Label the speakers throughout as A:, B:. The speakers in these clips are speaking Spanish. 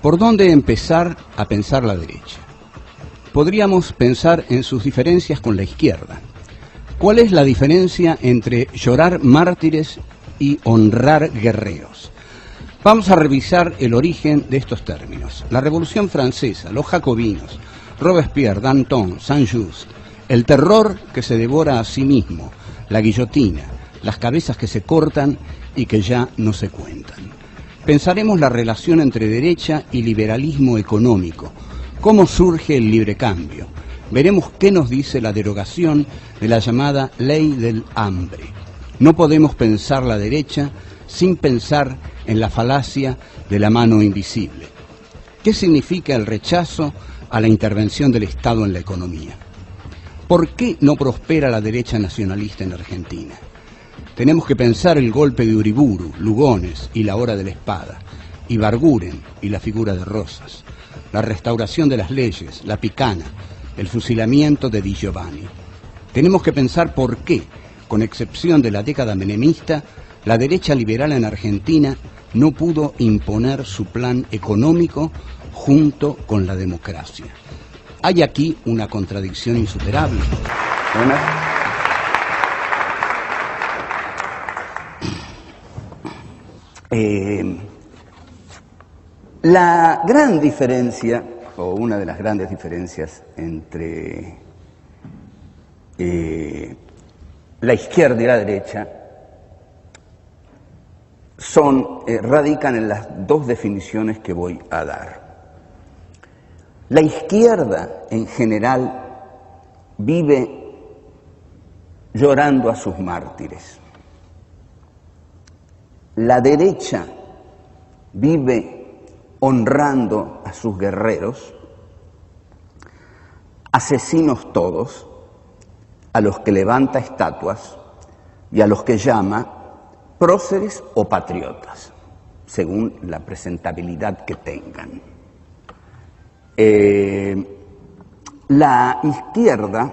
A: ¿Por dónde empezar a pensar la derecha? Podríamos pensar en sus diferencias con la izquierda. ¿Cuál es la diferencia entre llorar mártires y honrar guerreros? Vamos a revisar el origen de estos términos. La Revolución Francesa, los jacobinos, Robespierre, Danton, Saint-Just, el terror que se devora a sí mismo, la guillotina, las cabezas que se cortan y que ya no se cuentan. Pensaremos la relación entre derecha y liberalismo económico, cómo surge el librecambio. Veremos qué nos dice la derogación de la llamada ley del hambre. No podemos pensar la derecha sin pensar en la falacia de la mano invisible. ¿Qué significa el rechazo a la intervención del Estado en la economía? ¿Por qué no prospera la derecha nacionalista en Argentina? Tenemos que pensar el golpe de Uriburu, Lugones y la hora de la espada, Ibarguren y la figura de Rosas, la restauración de las leyes, la picana, el fusilamiento de Di Giovanni. Tenemos que pensar por qué, con excepción de la década menemista, la derecha liberal en Argentina no pudo imponer su plan económico junto con la democracia. Hay aquí una contradicción insuperable. La gran diferencia, o una de las grandes diferencias entre la izquierda y la derecha radican en las dos definiciones que voy a dar. La izquierda en general vive llorando a sus mártires. La derecha vive honrando a sus guerreros, asesinos todos, a los que levanta estatuas y a los que llama próceres o patriotas, según la presentabilidad que tengan. La izquierda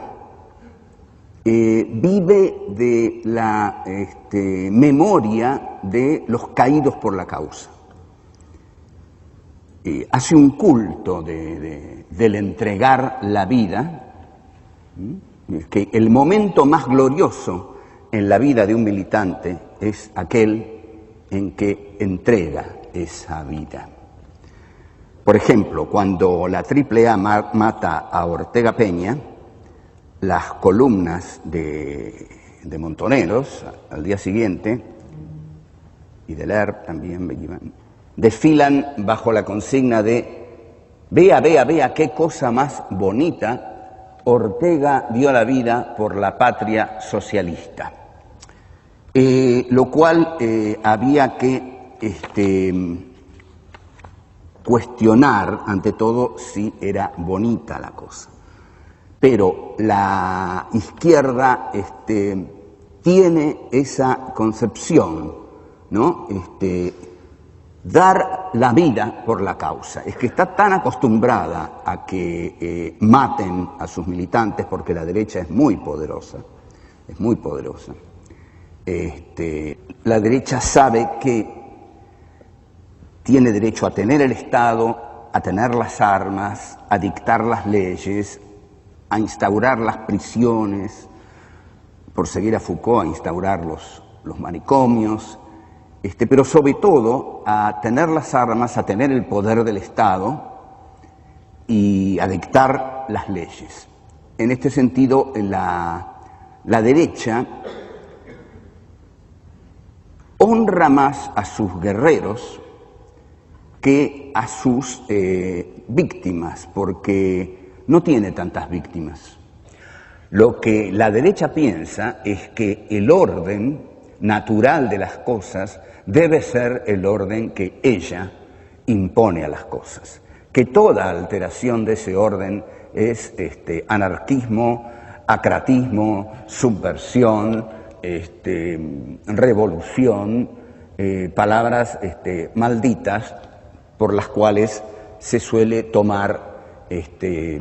A: vive de la memoria de los caídos por la causa. Hace un culto del entregar la vida, que el momento más glorioso en la vida de un militante es aquel en que entrega esa vida. Por ejemplo, cuando la AAA mata a Ortega Peña, las columnas de Montoneros al día siguiente, y de Lerp también, desfilan bajo la consigna de vea qué cosa más bonita, Ortega dio la vida por la patria socialista. Lo cual había que cuestionar ante todo si era bonita la cosa. Pero la izquierda tiene esa concepción, ¿no? Dar la vida por la causa. Es que está tan acostumbrada a que maten a sus militantes, porque la derecha es muy poderosa, es muy poderosa. La derecha sabe que tiene derecho a tener el Estado, a tener las armas, a dictar las leyes, a instaurar las prisiones, por seguir a Foucault, a instaurar los manicomios, pero sobre todo a tener las armas, a tener el poder del Estado y a dictar las leyes. En este sentido, la derecha honra más a sus guerreros que a sus víctimas, porque no tiene tantas víctimas. Lo que la derecha piensa es que el orden natural de las cosas debe ser el orden que ella impone a las cosas, que toda alteración de ese orden es anarquismo, acratismo, subversión, revolución, palabras malditas por las cuales se suele tomar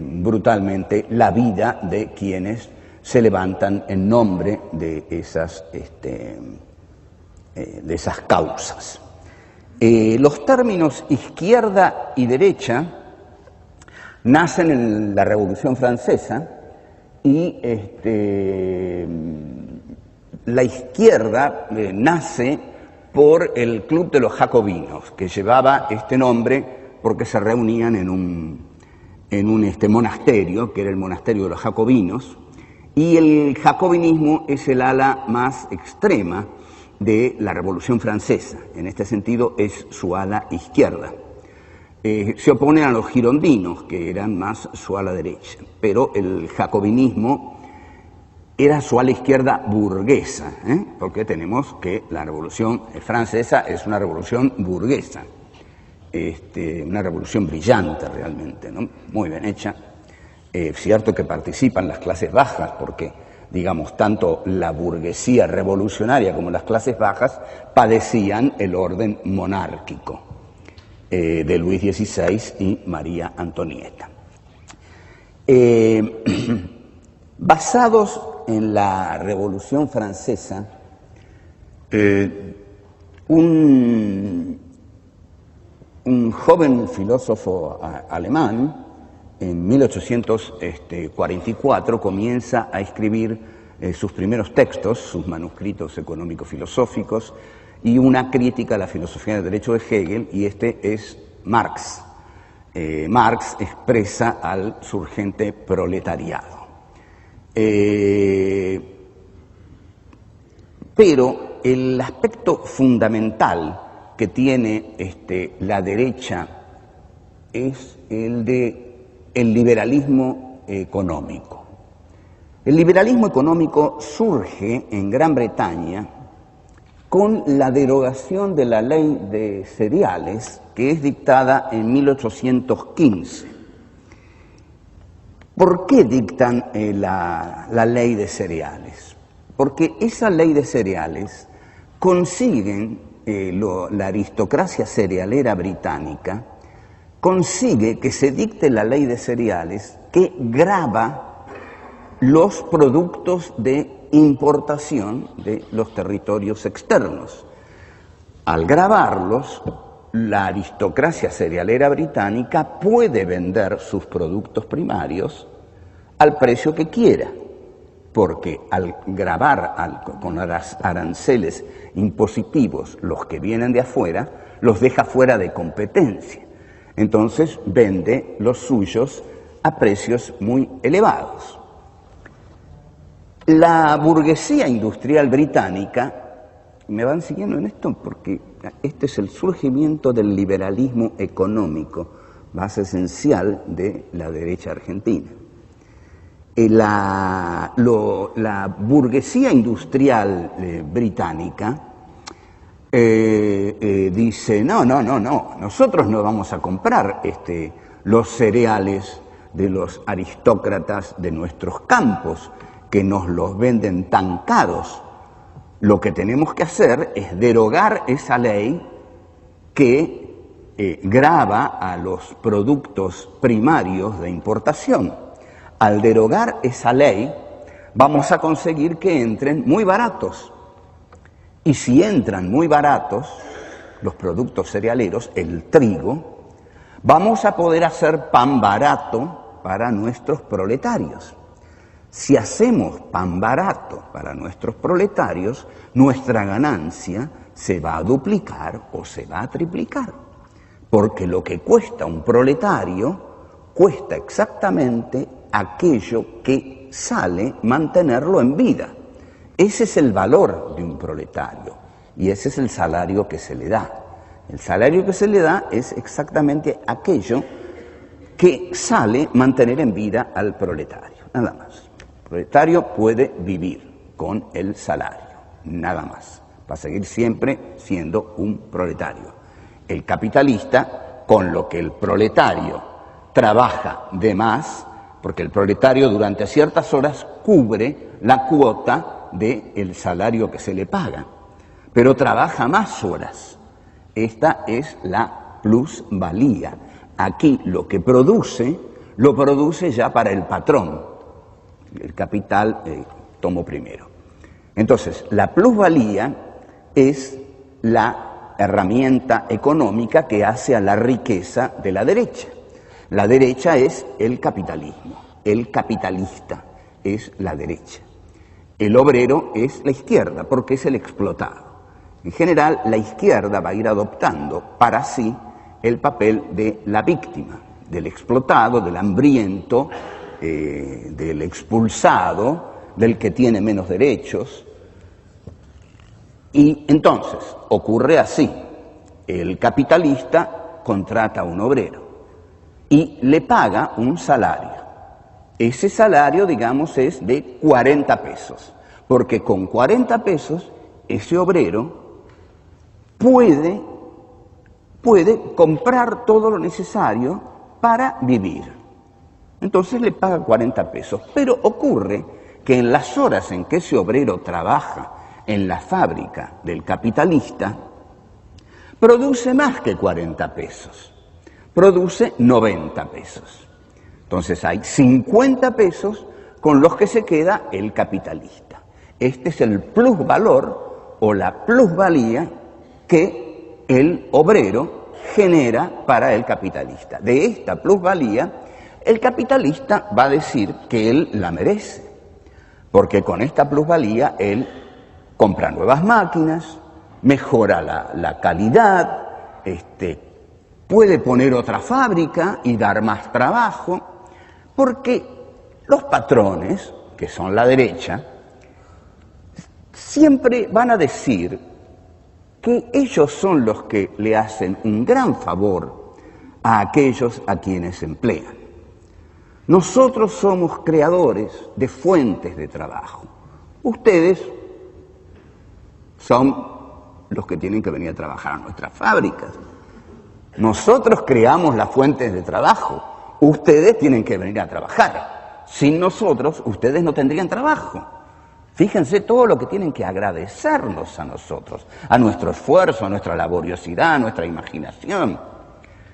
A: brutalmente la vida de quienes se levantan en nombre de esas causas. Los términos izquierda y derecha nacen en la Revolución Francesa y la izquierda nace por el Club de los Jacobinos, que llevaba este nombre porque se reunían en un monasterio, que era el monasterio de los Jacobinos, y el jacobinismo es el ala más extrema de la Revolución Francesa. En este sentido es su ala izquierda. Se oponen a los girondinos, que eran más su ala derecha, pero el jacobinismo era su ala izquierda burguesa, porque tenemos que la Revolución Francesa es una revolución burguesa, una revolución brillante realmente, ¿no? Muy bien hecha. Cierto que participan las clases bajas, porque, digamos, tanto la burguesía revolucionaria como las clases bajas padecían el orden monárquico de Luis XVI y María Antonieta. Basados en la Revolución Francesa, un joven filósofo alemán, en 1844, comienza a escribir sus primeros textos, sus manuscritos económico-filosóficos, y una crítica a la filosofía del derecho de Hegel, y es Marx. Marx expresa al surgente proletariado. Pero el aspecto fundamental que tiene la derecha es el de el liberalismo económico. El liberalismo económico surge en Gran Bretaña con la derogación de la ley de cereales, que es dictada en 1815. ¿Por qué dictan la ley de cereales? Porque esa ley de cereales consiguen, la aristocracia cerealera británica, consigue que se dicte la ley de cereales que grava los productos de importación de los territorios externos. Al gravarlos, la aristocracia cerealera británica puede vender sus productos primarios al precio que quiera, porque al gravar con aranceles impositivos los que vienen de afuera, los deja fuera de competencia. Entonces vende los suyos a precios muy elevados. La burguesía industrial británica, ¿me van siguiendo en esto? Porque este es el surgimiento del liberalismo económico, base esencial de la derecha argentina. La burguesía industrial británica dice, no, nosotros no vamos a comprar los cereales de los aristócratas de nuestros campos, que nos los venden tan caros. Lo que tenemos que hacer es derogar esa ley que grava a los productos primarios de importación. Al derogar esa ley, vamos a conseguir que entren muy baratos. Y si entran muy baratos los productos cerealeros, el trigo, vamos a poder hacer pan barato para nuestros proletarios. Si hacemos pan barato para nuestros proletarios, nuestra ganancia se va a duplicar o se va a triplicar. Porque lo que cuesta un proletario cuesta exactamente aquello que sale mantenerlo en vida. Ese es el valor de un proletario y ese es el salario que se le da. El salario que se le da es exactamente aquello que sale mantener en vida al proletario, nada más. El proletario puede vivir con el salario, nada más. Va a seguir siempre siendo un proletario. El capitalista, con lo que el proletario trabaja de más, porque el proletario durante ciertas horas cubre la cuota del salario que se le paga, pero trabaja más horas. Esta es la plusvalía. Aquí lo que produce, lo produce ya para el patrón. El capital, tomo primero. Entonces, la plusvalía es la
B: herramienta económica que hace a la riqueza de la derecha. La derecha es el capitalismo, el capitalista es la derecha. El obrero es la izquierda, porque es el explotado. En general, la izquierda va a ir adoptando para sí el papel de la víctima, del explotado, del hambriento, del expulsado, del que tiene menos derechos. Y entonces ocurre así: el capitalista contrata a un obrero y le paga un salario. Ese salario, digamos, es de 40 pesos, porque con 40 pesos ese obrero puede comprar todo lo necesario para vivir. Entonces le paga 40 pesos. Pero ocurre que en las horas en que ese obrero trabaja en la fábrica del capitalista, produce más que 40 pesos, produce 90 pesos. Entonces hay 50 pesos con los que se queda el capitalista. Este es el plusvalor o la plusvalía que el obrero genera para el capitalista. De esta plusvalía, el capitalista va a decir que él la merece, porque con esta plusvalía él compra nuevas máquinas, mejora la calidad, puede poner otra fábrica y dar más trabajo, porque los patrones, que son la derecha, siempre van a decir que ellos son los que le hacen un gran favor a aquellos a quienes emplean. Nosotros somos creadores de fuentes de trabajo. Ustedes son los que tienen que venir a trabajar a nuestras fábricas. Nosotros creamos las fuentes de trabajo. Ustedes tienen que venir a trabajar. Sin nosotros, ustedes no tendrían trabajo. Fíjense todo lo que tienen que agradecernos a nosotros, a nuestro esfuerzo, a nuestra laboriosidad, a nuestra imaginación.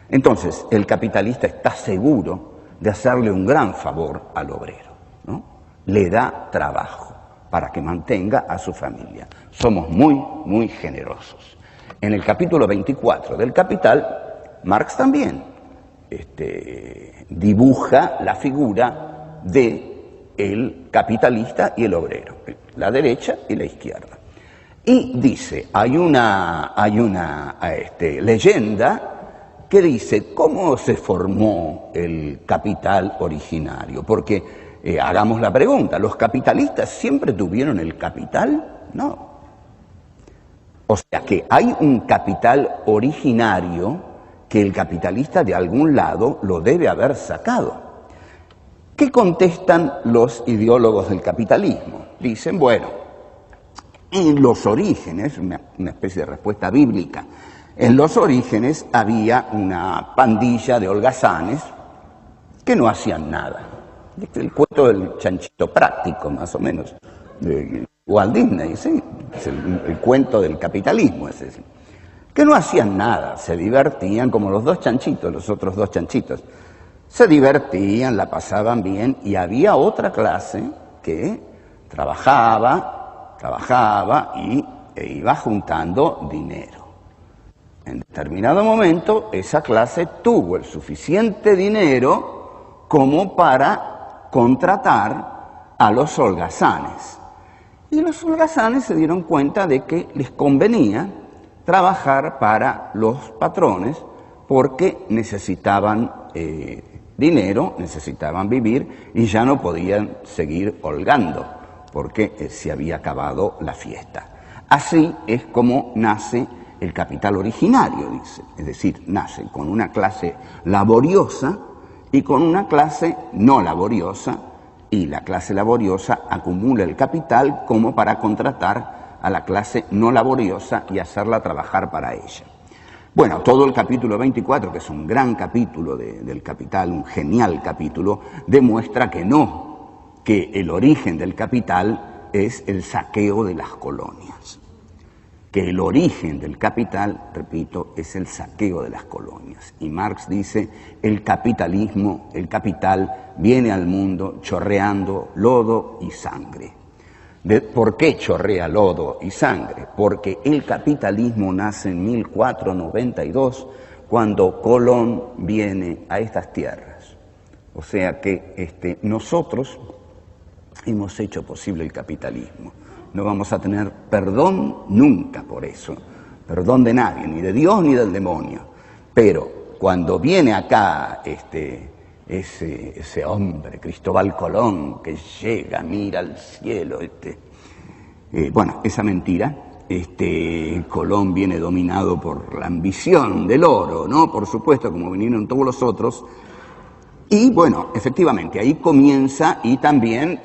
B: Entonces, el capitalista está seguro de hacerle un gran favor al obrero, ¿no? Le da trabajo para que mantenga a su familia. Somos muy, muy generosos. En el capítulo 24 del Capital, Marx también dibuja la figura de el capitalista y el obrero, la derecha y la izquierda. Y dice, hay una leyenda que dice cómo se formó el capital originario, porque hagamos la pregunta, ¿los capitalistas siempre tuvieron el capital? No. O sea que hay un capital originario que el capitalista de algún lado lo debe haber sacado. ¿Qué contestan los ideólogos del capitalismo? Dicen, bueno, en los orígenes, una especie de respuesta bíblica, en los orígenes había una pandilla de holgazanes que no hacían nada. El cuento del chanchito práctico, más o menos, de Walt Disney, ¿sí? Es el cuento del capitalismo, es ese. Que no hacían nada, se divertían como los dos chanchitos, los otros dos chanchitos. Se divertían, la pasaban bien, y había otra clase que trabajaba e iba juntando dinero. En determinado momento, esa clase tuvo el suficiente dinero como para contratar a los holgazanes. Y los holgazanes se dieron cuenta de que les convenía trabajar para los patrones porque necesitaban dinero, necesitaban vivir y ya no podían seguir holgando porque se había acabado la fiesta. Así es como nace el capital originario, dice, es decir, nace con una clase laboriosa y con una clase no laboriosa, y la clase laboriosa acumula el capital como para contratar a la clase no laboriosa y hacerla trabajar para ella. Bueno, todo el capítulo 24, que es un gran capítulo del Capital, un genial capítulo, demuestra que no, que el origen del capital es el saqueo de las colonias. Que el origen del capital, repito, es el saqueo de las colonias. Y Marx dice, el capitalismo, el capital, viene al mundo chorreando lodo y sangre. ¿Por qué chorrea lodo y sangre? Porque el capitalismo nace en 1492, cuando Colón viene a estas tierras. O sea que nosotros hemos hecho posible el capitalismo. No vamos a tener perdón nunca por eso, perdón de nadie, ni de Dios ni del demonio. Pero cuando viene acá ese hombre, Cristóbal Colón, que llega, mira al cielo, bueno, esa mentira, Colón viene dominado por la ambición del oro, ¿no? Por supuesto, como vinieron todos los otros. Y bueno, efectivamente, ahí comienza, y también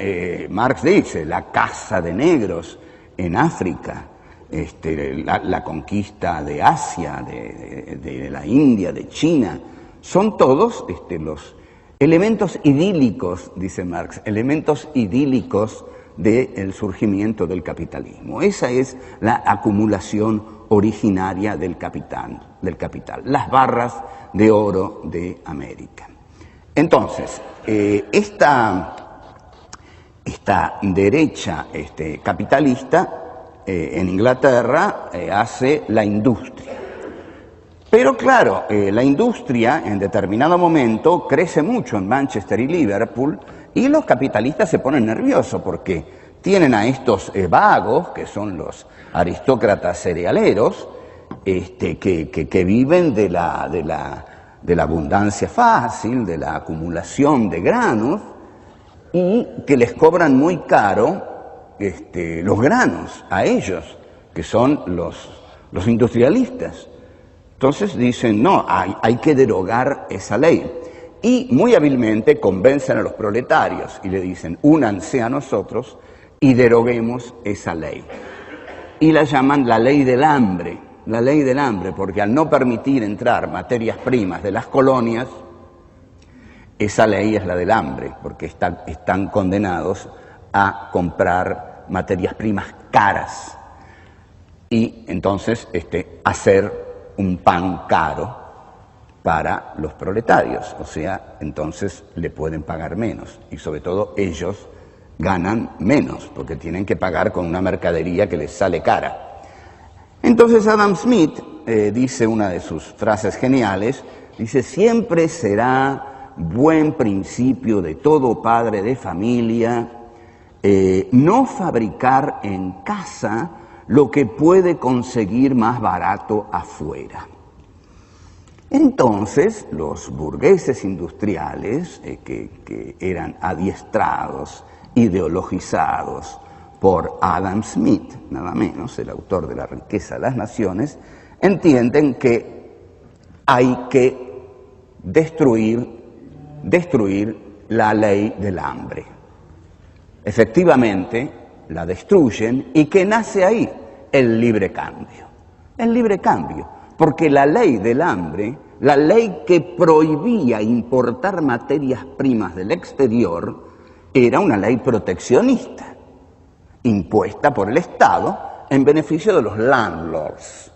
B: Marx dice, la caza de negros en África, la conquista de Asia, de la India, de China, son todos los elementos idílicos, dice Marx, elementos idílicos del surgimiento del capitalismo. Esa es la acumulación originaria del capital, las barras de oro de América. Entonces, esta derecha capitalista en Inglaterra hace la industria. Pero claro, la industria en determinado momento crece mucho en Manchester y Liverpool, y los capitalistas se ponen nerviosos porque tienen a estos vagos, que son los aristócratas cerealeros, que viven de la abundancia fácil, de la acumulación de granos, y que les cobran muy caro los granos a ellos, que son los industrialistas. Entonces dicen, no, hay que derogar esa ley. Y muy hábilmente convencen a los proletarios y le dicen, únanse a nosotros y deroguemos esa ley. Y la llaman la ley del hambre. La ley del hambre, porque al no permitir entrar materias primas de las colonias, esa ley es la del hambre, porque están condenados a comprar materias primas caras y entonces hacer un pan caro para los proletarios, o sea, entonces le pueden pagar menos y sobre todo ellos ganan menos porque tienen que pagar con una mercadería que les sale cara. Entonces Adam Smith dice una de sus frases geniales, dice, siempre será buen principio de todo padre de familia no fabricar en casa lo que puede conseguir más barato afuera. Entonces los burgueses industriales que eran adiestrados, ideologizados por Adam Smith, nada menos, el autor de La riqueza de las naciones, entienden que hay que destruir la ley del hambre. Efectivamente, la destruyen y que nace ahí el libre cambio. El libre cambio, porque la ley del hambre, la ley que prohibía importar materias primas del exterior, era una ley proteccionista, impuesta por el Estado en beneficio de los landlords.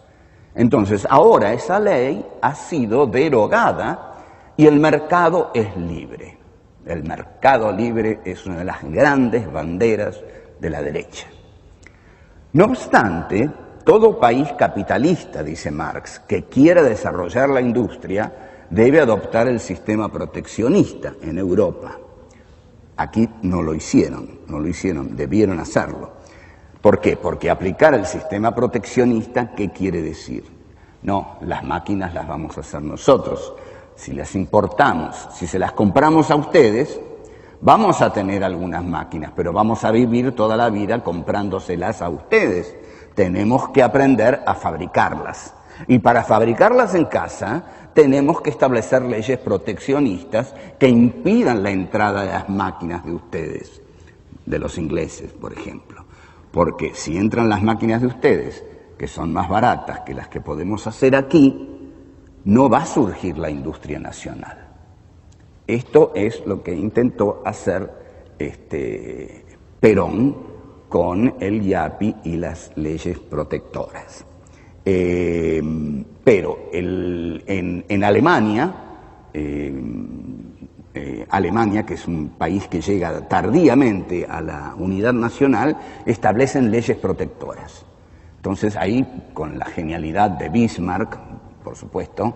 B: Entonces, ahora esa ley ha sido derogada y el mercado es libre. El mercado libre es una de las grandes banderas de la derecha. No obstante, todo país capitalista, dice Marx, que quiera desarrollar la industria, debe adoptar el sistema proteccionista en Europa. Aquí no lo hicieron, debieron hacerlo. ¿Por qué? Porque aplicar el sistema proteccionista, ¿qué quiere decir? No, las máquinas las vamos a hacer nosotros. Si las importamos, si se las compramos a ustedes, vamos a tener algunas máquinas, pero vamos a vivir toda la vida comprándoselas a ustedes. Tenemos que aprender a fabricarlas. Y para fabricarlas en casa, tenemos que establecer leyes proteccionistas que impidan la entrada de las máquinas de ustedes, de los ingleses, por ejemplo. Porque si entran las máquinas de ustedes, que son más baratas que las que podemos hacer aquí, no va a surgir la industria nacional. Esto es lo que intentó hacer Perón con el IAPI y las leyes protectoras. Pero en Alemania, Alemania, que es un país que llega tardíamente a la unidad nacional, establecen leyes protectoras. Entonces ahí, con la genialidad de Bismarck, por supuesto,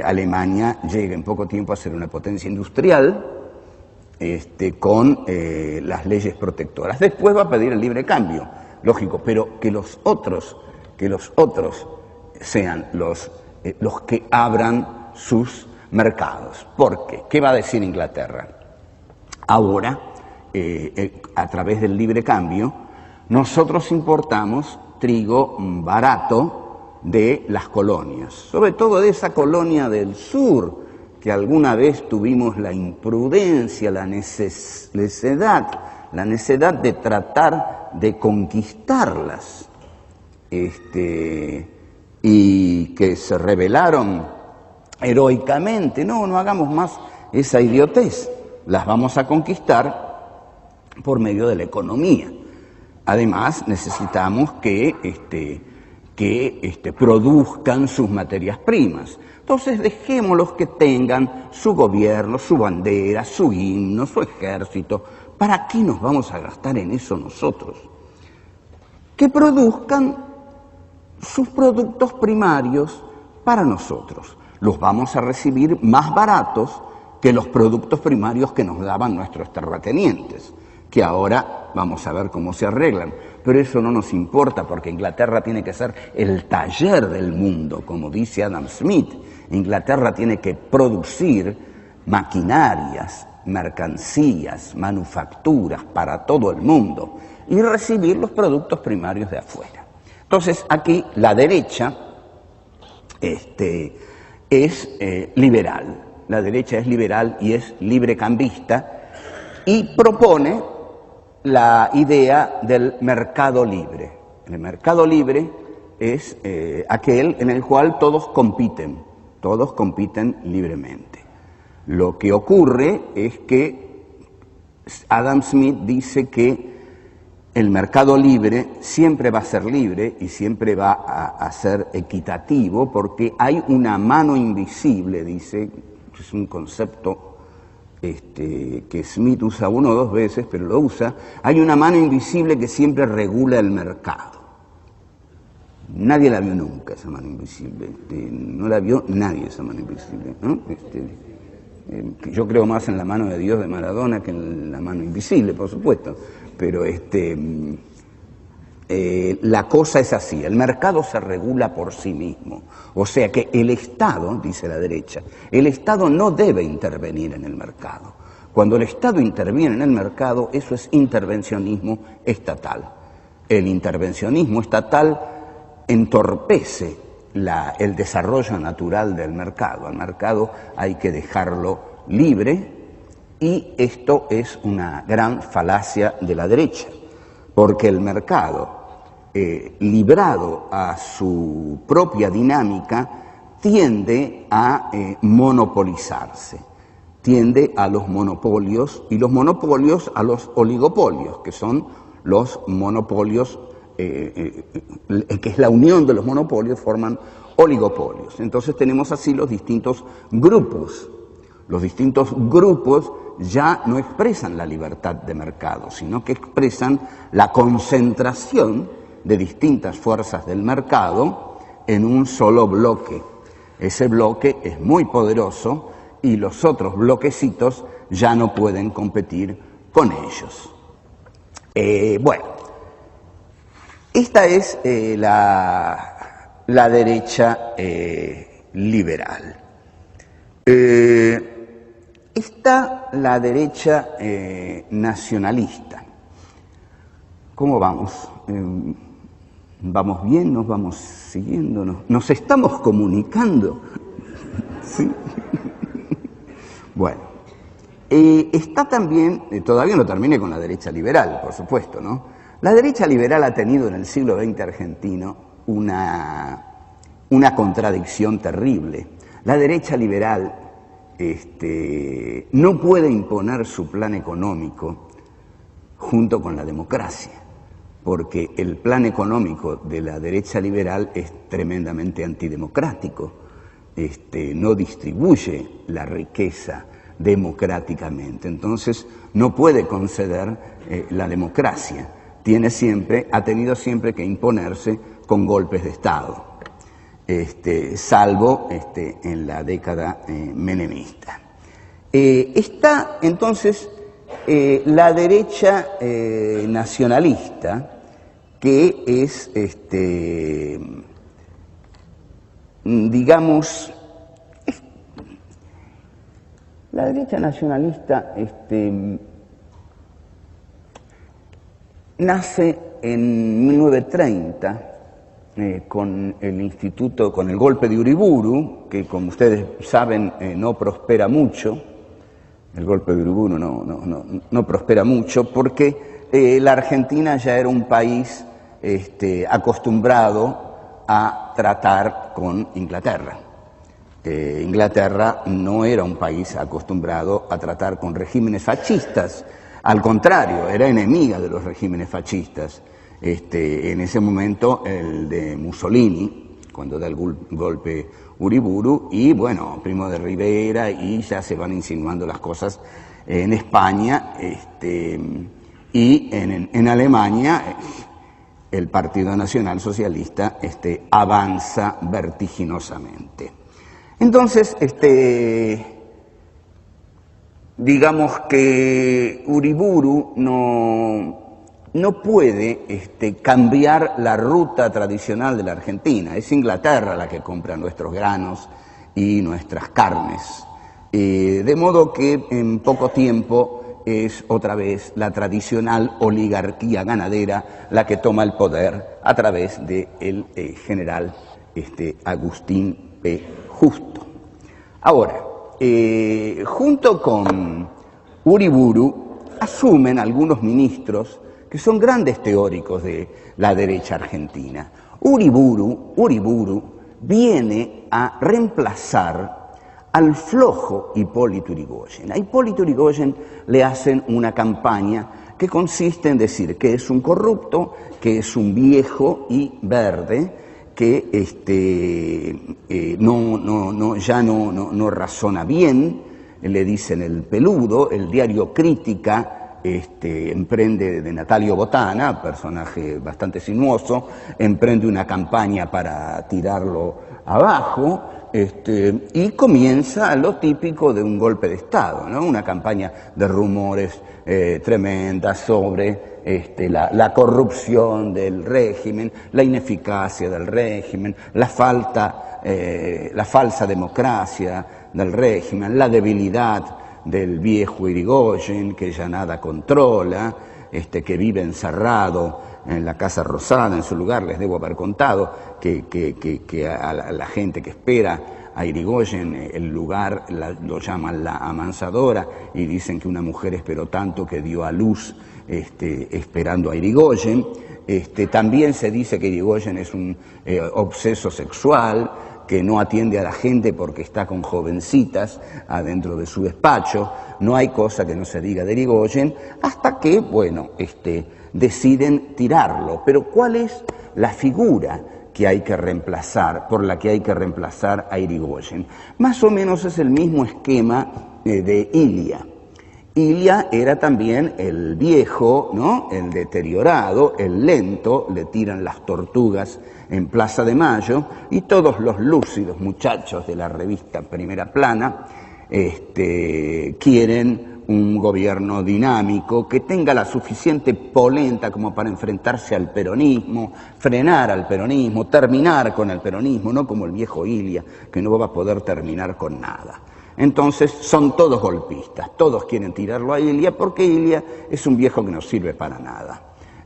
B: Alemania llega en poco tiempo a ser una potencia industrial con las leyes protectoras. Después va a pedir el libre cambio, lógico, pero que los otros sean los que abran sus mercados. ¿Por qué? ¿Qué va a decir Inglaterra? Ahora, a través del libre cambio, nosotros importamos trigo barato de las colonias, sobre todo de esa colonia del sur, que alguna vez tuvimos la imprudencia, la necedad de tratar de conquistarlas, y que se rebelaron heroicamente. No hagamos más esa idiotez, las vamos a conquistar por medio de la economía. Además, necesitamos que produzcan sus materias primas. Entonces, dejémoslos que tengan su gobierno, su bandera, su himno, su ejército. ¿Para qué nos vamos a gastar en eso nosotros? Que produzcan sus productos primarios para nosotros. Los vamos a recibir más baratos que los productos primarios que nos daban nuestros terratenientes, que ahora vamos a ver cómo se arreglan. Pero eso no nos importa, porque Inglaterra tiene que ser el taller del mundo, como dice Adam Smith. Inglaterra tiene que producir maquinarias, mercancías, manufacturas para todo el mundo y recibir los productos primarios de afuera. Entonces, aquí la derecha es liberal. La derecha es liberal y es librecambista y propone la idea del mercado libre. El mercado libre es aquel en el cual todos compiten libremente. Lo que ocurre es que Adam Smith dice que el mercado libre siempre va a ser libre y siempre va a ser equitativo, porque hay una mano invisible, dice, es un concepto que Smith usa una o dos veces, pero lo usa. Hay una mano invisible que siempre regula el mercado. Nadie la vio nunca, esa mano invisible. No la vio nadie, esa mano invisible, ¿no? Yo creo más en la mano de Dios de Maradona que en la mano invisible, por supuesto. Pero la cosa es así, el mercado se regula por sí mismo. O sea que el Estado, dice la derecha, el Estado no debe intervenir en el mercado. Cuando el Estado interviene en el mercado, eso es intervencionismo estatal. El intervencionismo estatal entorpece el desarrollo natural del mercado. Al mercado hay que dejarlo libre, y esto es una gran falacia de la derecha, porque el mercado, librado a su propia dinámica, tiende a monopolizarse, tiende a los monopolios, y los monopolios a los oligopolios, que son los monopolios, que es la unión de los monopolios, forman oligopolios. Entonces tenemos así los distintos grupos. Los distintos grupos ya no expresan la libertad de mercado, sino que expresan la concentración de distintas fuerzas del mercado en un solo bloque. Ese bloque es muy poderoso y los otros bloquecitos ya no pueden competir con ellos. Bueno, esta es la derecha liberal. Está la derecha nacionalista. ¿Cómo vamos? ¿Vamos bien? ¿Nos vamos siguiendo? ¿Nos estamos comunicando? ¿Sí? Bueno, está también, todavía no terminé con la derecha liberal, por supuesto, ¿no? La derecha liberal ha tenido en el siglo XX argentino una contradicción terrible. La derecha liberal no puede imponer su plan económico junto con la democracia, porque el plan económico de la derecha liberal es tremendamente antidemocrático. No distribuye la riqueza, democráticamente. Entonces no puede conceder la democracia, ha tenido siempre que imponerse con golpes de Estado, salvo en la década menemista. Está entonces la derecha nacionalista, que es, digamos, la derecha nacionalista nace en 1930 con el golpe de Uriburu, que como ustedes saben no prospera mucho. El golpe de Uriburu no prospera mucho porque la Argentina ya era un país acostumbrado a tratar con Inglaterra. Inglaterra no era un país acostumbrado a tratar con regímenes fascistas, al contrario, era enemiga de los regímenes fascistas. En ese momento el de Mussolini, cuando da el golpe Uriburu, y bueno, Primo de Rivera, y ya se van insinuando las cosas en España, y en Alemania el Partido Nacional Socialista avanza vertiginosamente. Entonces, digamos que Uriburu no puede cambiar la ruta tradicional de la Argentina. Es Inglaterra la que compra nuestros granos y nuestras carnes. De modo que en poco tiempo es otra vez la tradicional oligarquía ganadera la que toma el poder a través del general Agustín P. Justo. Ahora, junto con Uriburu asumen algunos ministros que son grandes teóricos de la derecha argentina. Uriburu viene a reemplazar al flojo Hipólito Yrigoyen. A Hipólito Yrigoyen le hacen una campaña que consiste en decir que es un corrupto, que es un viejo y verde, que ya no razona bien, le dicen el peludo. El diario Crítica emprende, de Natalio Botana, personaje bastante sinuoso, emprende una campaña para tirarlo abajo, y comienza lo típico de un golpe de Estado, ¿no? Una campaña de rumores tremendas sobre la corrupción del régimen, la ineficacia del régimen, la falsa democracia del régimen, la debilidad del viejo Yrigoyen, que ya nada controla, que vive encerrado en la Casa Rosada. En su lugar les debo haber contado que a la gente que espera a Yrigoyen, el lugar lo llaman la Amansadora, y dicen que una mujer esperó tanto que dio a luz esperando a Yrigoyen. También se dice que Yrigoyen es un obseso sexual, que no atiende a la gente porque está con jovencitas adentro de su despacho. No hay cosa que no se diga de Yrigoyen, hasta que, bueno, deciden tirarlo. Pero ¿cuál es la figura que hay que reemplazar, por la que hay que reemplazar a Yrigoyen? Más o menos es el mismo esquema de Ilia. Ilia era también el viejo, ¿no? El deteriorado, el lento, le tiran las tortugas en Plaza de Mayo, y todos los lúcidos muchachos de la revista Primera Plana quieren un gobierno dinámico que tenga la suficiente polenta como para enfrentarse al peronismo, frenar al peronismo, terminar con el peronismo, no como el viejo Ilia, que no va a poder terminar con nada. Entonces son todos golpistas, todos quieren tirarlo a Ilia porque Ilia es un viejo que no sirve para nada.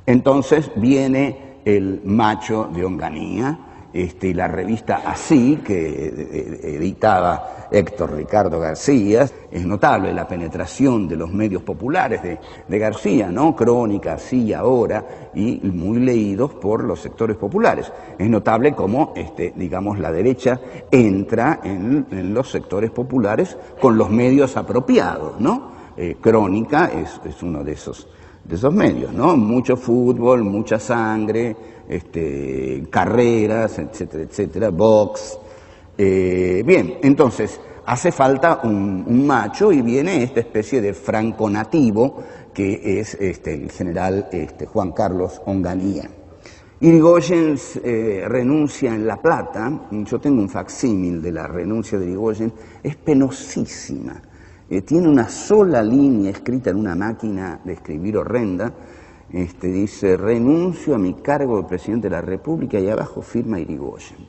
B: Entonces viene el macho de Onganía, y la revista Así, que editaba Héctor Ricardo García. Es notable la penetración de los medios populares de García, ¿no? Crónica, Así, Ahora, y muy leídos por los sectores populares. Es notable cómo, digamos, la derecha entra en los sectores populares con los medios apropiados, ¿no? Crónica es uno de esos medios, ¿no? Mucho fútbol, mucha sangre, carreras, etcétera, etcétera, box. Bien, entonces, hace falta un macho y viene esta especie de franco-nativo que es el general Juan Carlos Onganía. Irigoyen renuncia en La Plata. Yo tengo un facsímil de la renuncia de Irigoyen, es penosísima. Tiene una sola línea escrita en una máquina de escribir horrenda. Dice: renuncio a mi cargo de presidente de la República, y abajo firma Irigoyen.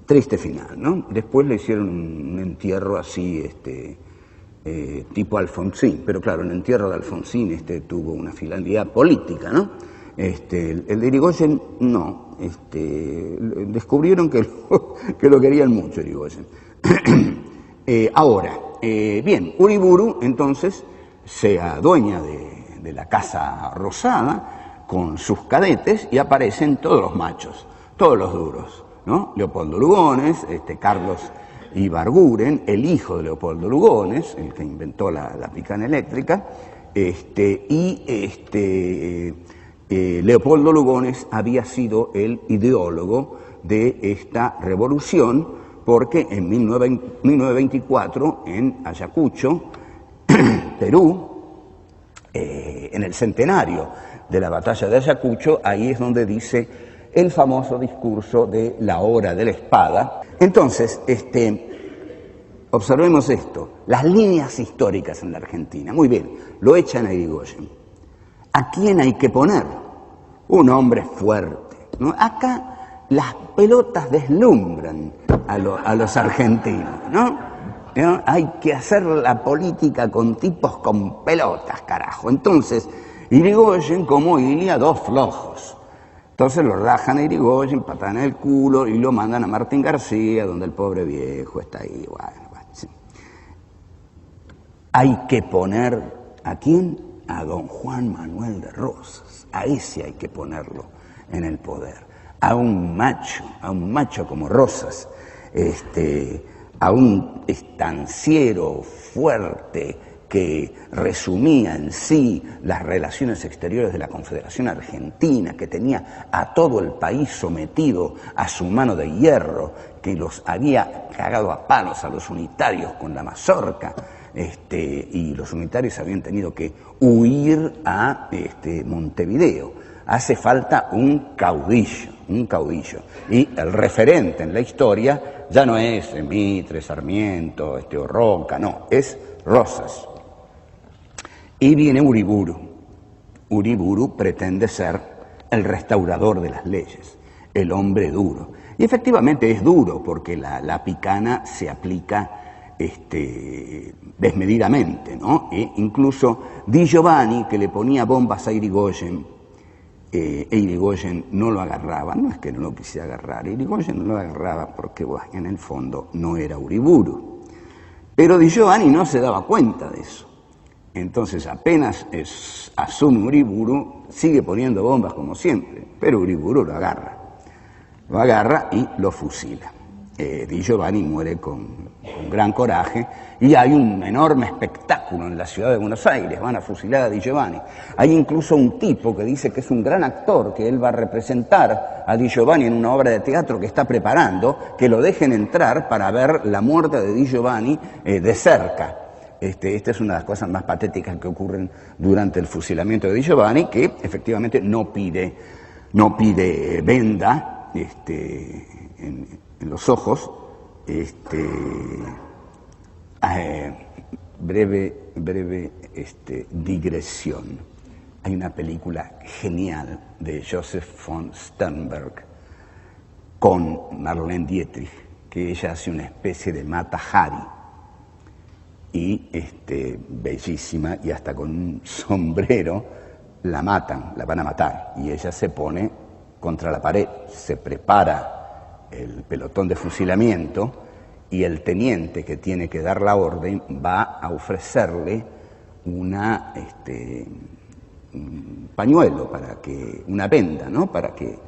B: Triste final, ¿no? Después le hicieron un entierro así, tipo Alfonsín, pero claro, el entierro de Alfonsín tuvo una finalidad política, ¿no? El de Irigoyen no, descubrieron que lo querían mucho, Irigoyen. Ahora, bien, Uriburu entonces se adueña de la Casa Rosada con sus cadetes y aparecen todos los machos, todos los duros, ¿no? Leopoldo Lugones, Carlos Ibarguren, el hijo de Leopoldo Lugones, el que inventó la picana eléctrica, Leopoldo Lugones había sido el ideólogo de esta revolución, porque en 1924, en Ayacucho, Perú, en el centenario de la batalla de Ayacucho, ahí es donde dice el famoso discurso de la hora de la espada. Entonces, observemos esto, las líneas históricas en la Argentina. Muy bien, lo echan a Irigoyen. ¿A quién hay que poner? Un hombre fuerte, ¿no? Acá las pelotas deslumbran a los argentinos, ¿no? Hay que hacer la política con tipos con pelotas, carajo. Entonces, Irigoyen como Ilia, dos flojos. Entonces lo rajan a Irigoyen, patan el culo y lo mandan a Martín García, donde el pobre viejo está ahí. Bueno, sí. Hay que poner, ¿a quién? A don Juan Manuel de Rosas. A ese hay que ponerlo en el poder. A un macho como Rosas, a un estanciero fuerte que resumía en sí las relaciones exteriores de la Confederación Argentina, que tenía a todo el país sometido a su mano de hierro, que los había cagado a palos a los unitarios con la mazorca, y los unitarios habían tenido que huir a Montevideo. Hace falta un caudillo. Y el referente en la historia ya no es Mitre, Sarmiento, o Roca, no, es Rosas. Y viene Uriburu. Uriburu pretende ser el restaurador de las leyes, el hombre duro. Y efectivamente es duro, porque la picana se aplica desmedidamente, ¿no? Incluso Di Giovanni, que le ponía bombas a Irigoyen, Irigoyen no lo agarraba, no es que no lo quisiera agarrar, Irigoyen no lo agarraba porque en el fondo no era Uriburu. Pero Di Giovanni no se daba cuenta de eso. Entonces apenas asume Uriburu, sigue poniendo bombas como siempre, pero Uriburu lo agarra y lo fusila. Di Giovanni muere con gran coraje y hay un enorme espectáculo en la ciudad de Buenos Aires, van a fusilar a Di Giovanni. Hay incluso un tipo que dice que es un gran actor, que él va a representar a Di Giovanni en una obra de teatro que está preparando, que lo dejen entrar para ver la muerte de Di Giovanni de cerca. Esta es una de las cosas más patéticas que ocurren durante el fusilamiento de Di Giovanni, que efectivamente no pide venda en los ojos. Breve digresión. Hay una película genial de Joseph von Sternberg con Marlene Dietrich, que ella hace una especie de Mata Hari, y bellísima, y hasta con un sombrero la van a matar, y ella se pone contra la pared, se prepara el pelotón de fusilamiento, y el teniente que tiene que dar la orden va a ofrecerle un pañuelo, una venda, ¿no? Para que,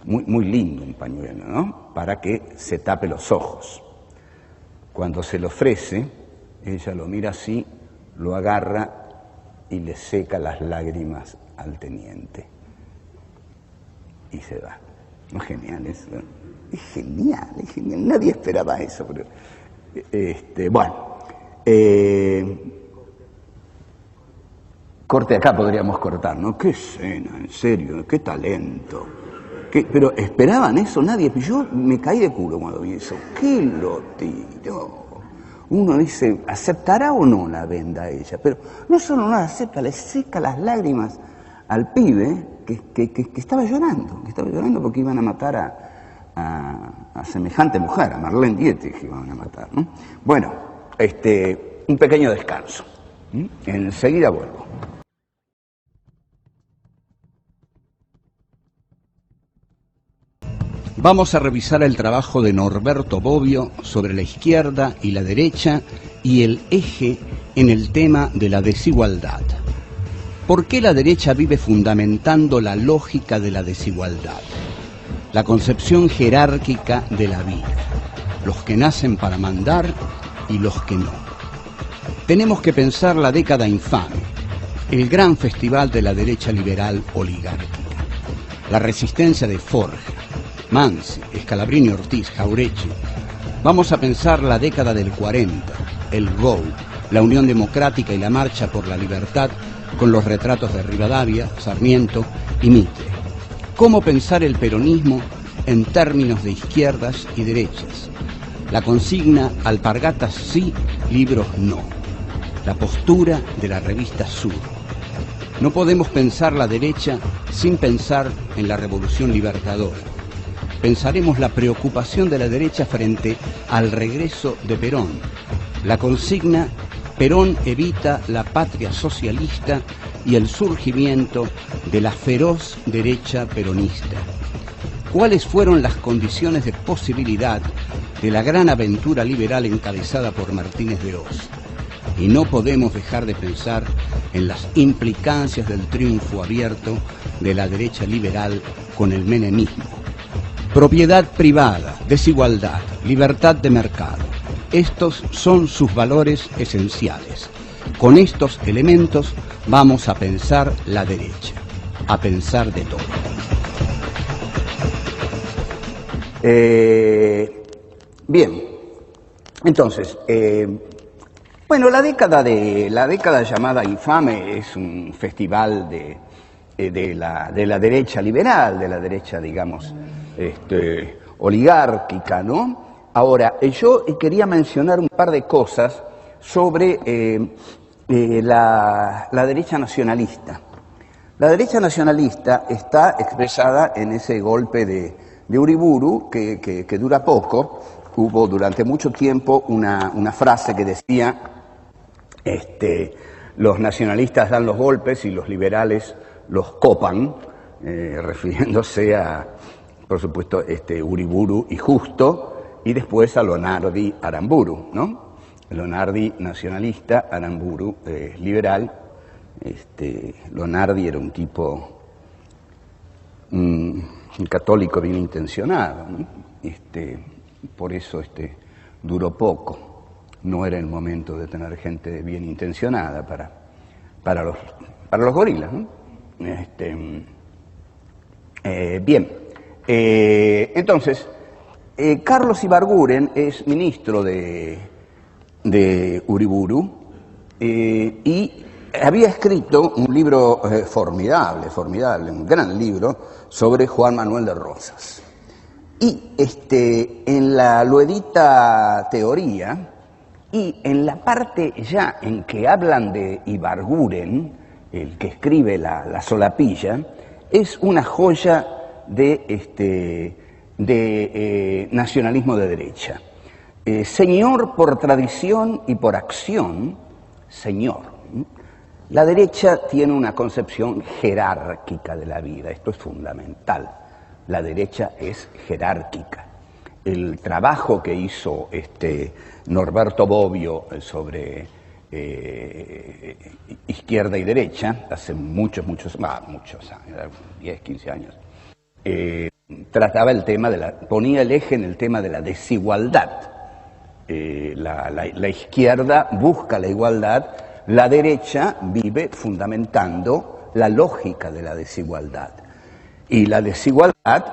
B: muy lindo un pañuelo, ¿no? Para que se tape los ojos. Cuando se lo ofrece, ella lo mira así, lo agarra y le seca las lágrimas al teniente. Y se va. ¿No es genial eso? es genial, es genial. Nadie esperaba eso, pero bueno. Corte acá podríamos cortar, ¿no? Qué escena, en serio, qué talento. Pero esperaban eso, nadie. Yo me caí de culo cuando vi eso. ¿Qué lo tiró? Uno dice, ¿aceptará o no la venda a ella? Pero no solo no la acepta, le seca las lágrimas al pibe que estaba llorando porque iban a matar a semejante mujer, a Marlene Dietrich que iban a matar, ¿no? Bueno, un pequeño descanso. Enseguida vuelvo.
A: Vamos a revisar el trabajo de Norberto Bobbio sobre la izquierda y la derecha y el eje en el tema de la desigualdad. ¿Por qué la derecha vive fundamentando la lógica de la desigualdad? La concepción jerárquica de la vida. Los que nacen para mandar y los que no. Tenemos que pensar la década infame, el gran festival de la derecha liberal oligárquica. La resistencia de Forja, Mansi, Scalabrini Ortiz, Jauregui. Vamos a pensar la década del 40, el GO, la Unión Democrática y la Marcha por la Libertad con los retratos de Rivadavia, Sarmiento y Mitre. ¿Cómo pensar el peronismo en términos de izquierdas y derechas? La consigna alpargatas sí, libros no. La postura de la revista Sur. No podemos pensar la derecha sin pensar en la revolución libertadora. Pensaremos la preocupación de la derecha frente al regreso de Perón. La consigna Perón evita la patria socialista y el surgimiento de la feroz derecha peronista. ¿Cuáles fueron las condiciones de posibilidad de la gran aventura liberal encabezada por Martínez de Oz? Y no podemos dejar de pensar en las implicancias del triunfo abierto de la derecha liberal con el menemismo. Propiedad privada, desigualdad, libertad de mercado. Estos son sus valores esenciales. Con estos elementos vamos a pensar la derecha, a pensar de todo.
B: Bien, entonces, bueno, la década llamada infame es un festival de la derecha liberal, de la derecha, digamos, oligárquica, ¿no? Ahora, yo quería mencionar un par de cosas sobre la derecha nacionalista. La derecha nacionalista está expresada en ese golpe de Uriburu que dura poco. Hubo durante mucho tiempo una frase que decía los nacionalistas dan los golpes y los liberales los copan, refiriéndose a, por supuesto, Uriburu y Justo, y después a Lonardi Aramburu, ¿no? Lonardi nacionalista, Aramburu liberal. Lonardi era un tipo un católico bien intencionado, ¿no? Por eso duró poco. No era el momento de tener gente bien intencionada para los gorilas, ¿no? Bien, entonces, Carlos Ibarguren es ministro de Uriburu y había escrito un libro formidable, un gran libro sobre Juan Manuel de Rosas. Y lo edita Teoría, y en la parte ya en que hablan de Ibarguren, el que escribe la solapilla, es una joya de nacionalismo de derecha. Señor por tradición y por acción, señor. La derecha tiene una concepción jerárquica de la vida, esto es fundamental. La derecha es jerárquica. El trabajo que hizo Norberto Bobbio sobre izquierda y derecha, hace muchos años, 10, 15 años, trataba el tema ponía el eje en el tema de la desigualdad. La izquierda busca la igualdad, la derecha vive fundamentando la lógica de la desigualdad. Y la desigualdad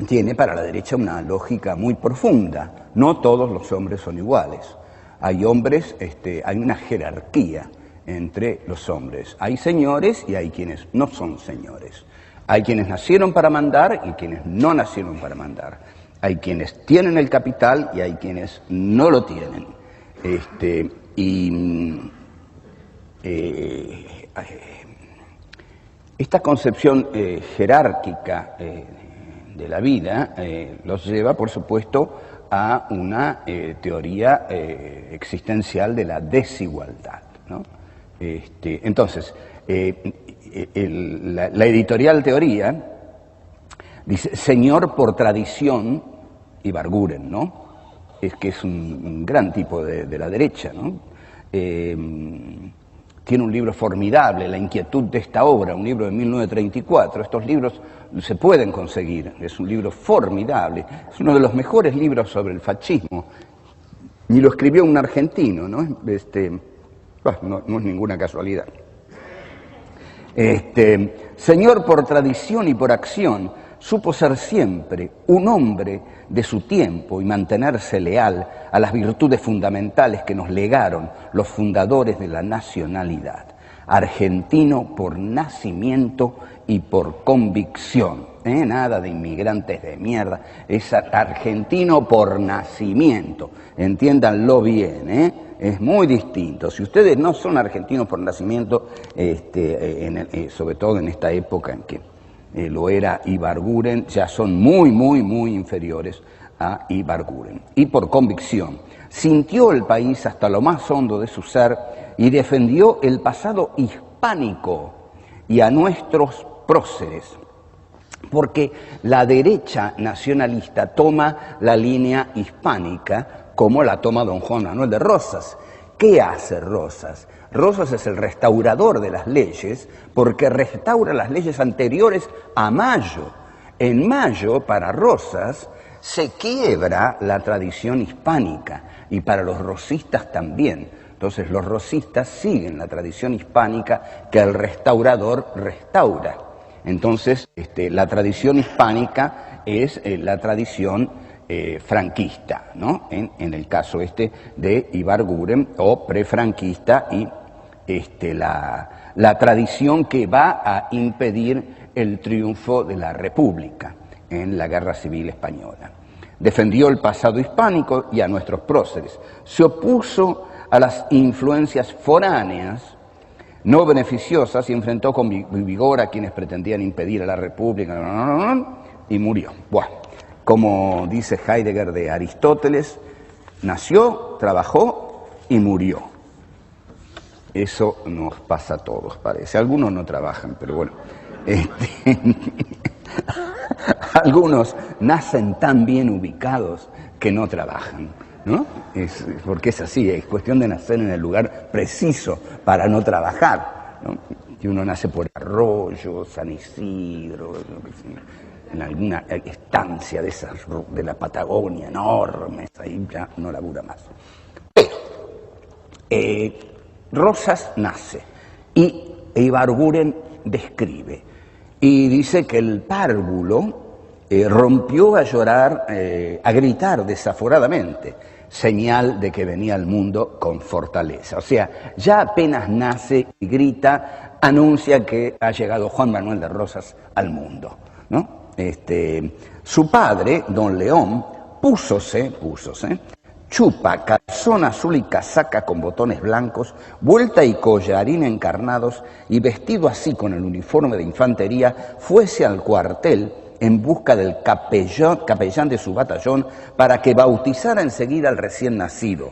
B: tiene para la derecha una lógica muy profunda. No todos los hombres son iguales. Hay hombres, hay una jerarquía entre los hombres. Hay señores y hay quienes no son señores. Hay quienes nacieron para mandar y quienes no nacieron para mandar. Hay quienes tienen el capital y hay quienes no lo tienen. Esta concepción jerárquica de la vida los lleva, por supuesto, a una teoría existencial de la desigualdad, ¿no? Entonces, la editorial teoría dice, señor por tradición, Ibarguren, ¿no? Es que es un gran tipo de la derecha, ¿no? Tiene un libro formidable, La inquietud de esta obra, un libro de 1934. Estos libros se pueden conseguir, es un libro formidable, es uno de los mejores libros sobre el fascismo, y lo escribió un argentino, ¿no? No es ninguna casualidad. Señor por tradición y por acción, supo ser siempre un hombre de su tiempo y mantenerse leal a las virtudes fundamentales que nos legaron los fundadores de la nacionalidad. Argentino por nacimiento y por convicción. Nada de inmigrantes de mierda, es argentino por nacimiento. Entiéndanlo bien, es muy distinto. Si ustedes no son argentinos por nacimiento, sobre todo en esta época en que lo era Ibarguren, ya son muy, muy, muy inferiores a Ibarguren. Y por convicción, sintió el país hasta lo más hondo de su ser y defendió el pasado hispánico y a nuestros próceres. Porque la derecha nacionalista toma la línea hispánica como la toma don Juan Manuel de Rosas. ¿Qué hace Rosas? Rosas es el restaurador de las leyes porque restaura las leyes anteriores a Mayo. En Mayo, para Rosas, se quiebra la tradición hispánica y para los rosistas también. Entonces los rosistas siguen la tradición hispánica que el restaurador restaura. Entonces la tradición hispánica es la tradición franquista, ¿no? En el caso de Ibarguren, o prefranquista, y la tradición que va a impedir el triunfo de la República en la Guerra Civil Española. Defendió el pasado hispánico y a nuestros próceres. Se opuso a las influencias foráneas no beneficiosas y enfrentó con vigor a quienes pretendían impedir a la República y murió. Bueno, como dice Heidegger de Aristóteles, nació, trabajó y murió. Eso nos pasa a todos, parece. Algunos no trabajan, pero bueno. Algunos nacen tan bien ubicados que no trabajan, ¿no? Porque es así, es cuestión de nacer en el lugar preciso para no trabajar, ¿no? Si uno nace por Arroyo, San Isidro, en alguna estancia de esas de la Patagonia enormes, ahí ya no labura más. Pero Rosas nace y Ibarguren describe y dice que el párvulo rompió a llorar, a gritar desaforadamente, señal de que venía al mundo con fortaleza. O sea, ya apenas nace y grita, anuncia que ha llegado Juan Manuel de Rosas al mundo, ¿no? Su padre, don León, púsose, chupa, calzón azul y casaca con botones blancos, vuelta y collarín encarnados, y vestido así con el uniforme de infantería, fuese al cuartel en busca del capellán de su batallón para que bautizara enseguida al recién nacido.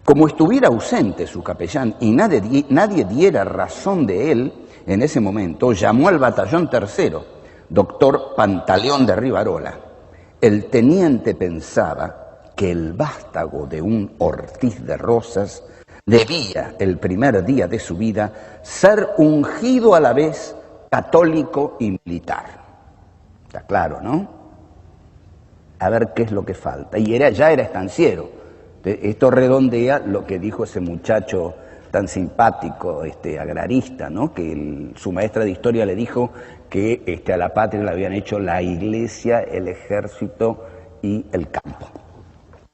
B: Como estuviera ausente su capellán y nadie diera razón de él, en ese momento llamó al batallón tercero, doctor Pantaleón de Rivarola. El teniente pensaba que el vástago de un Ortiz de Rosas debía, el primer día de su vida, ser ungido a la vez católico y militar. Está claro, ¿no? A ver qué es lo que falta. Y ya era estanciero. Esto redondea lo que dijo ese muchacho tan simpático, agrarista, ¿no? Que su maestra de historia le dijo que a la patria le habían hecho la iglesia, el ejército y el campo.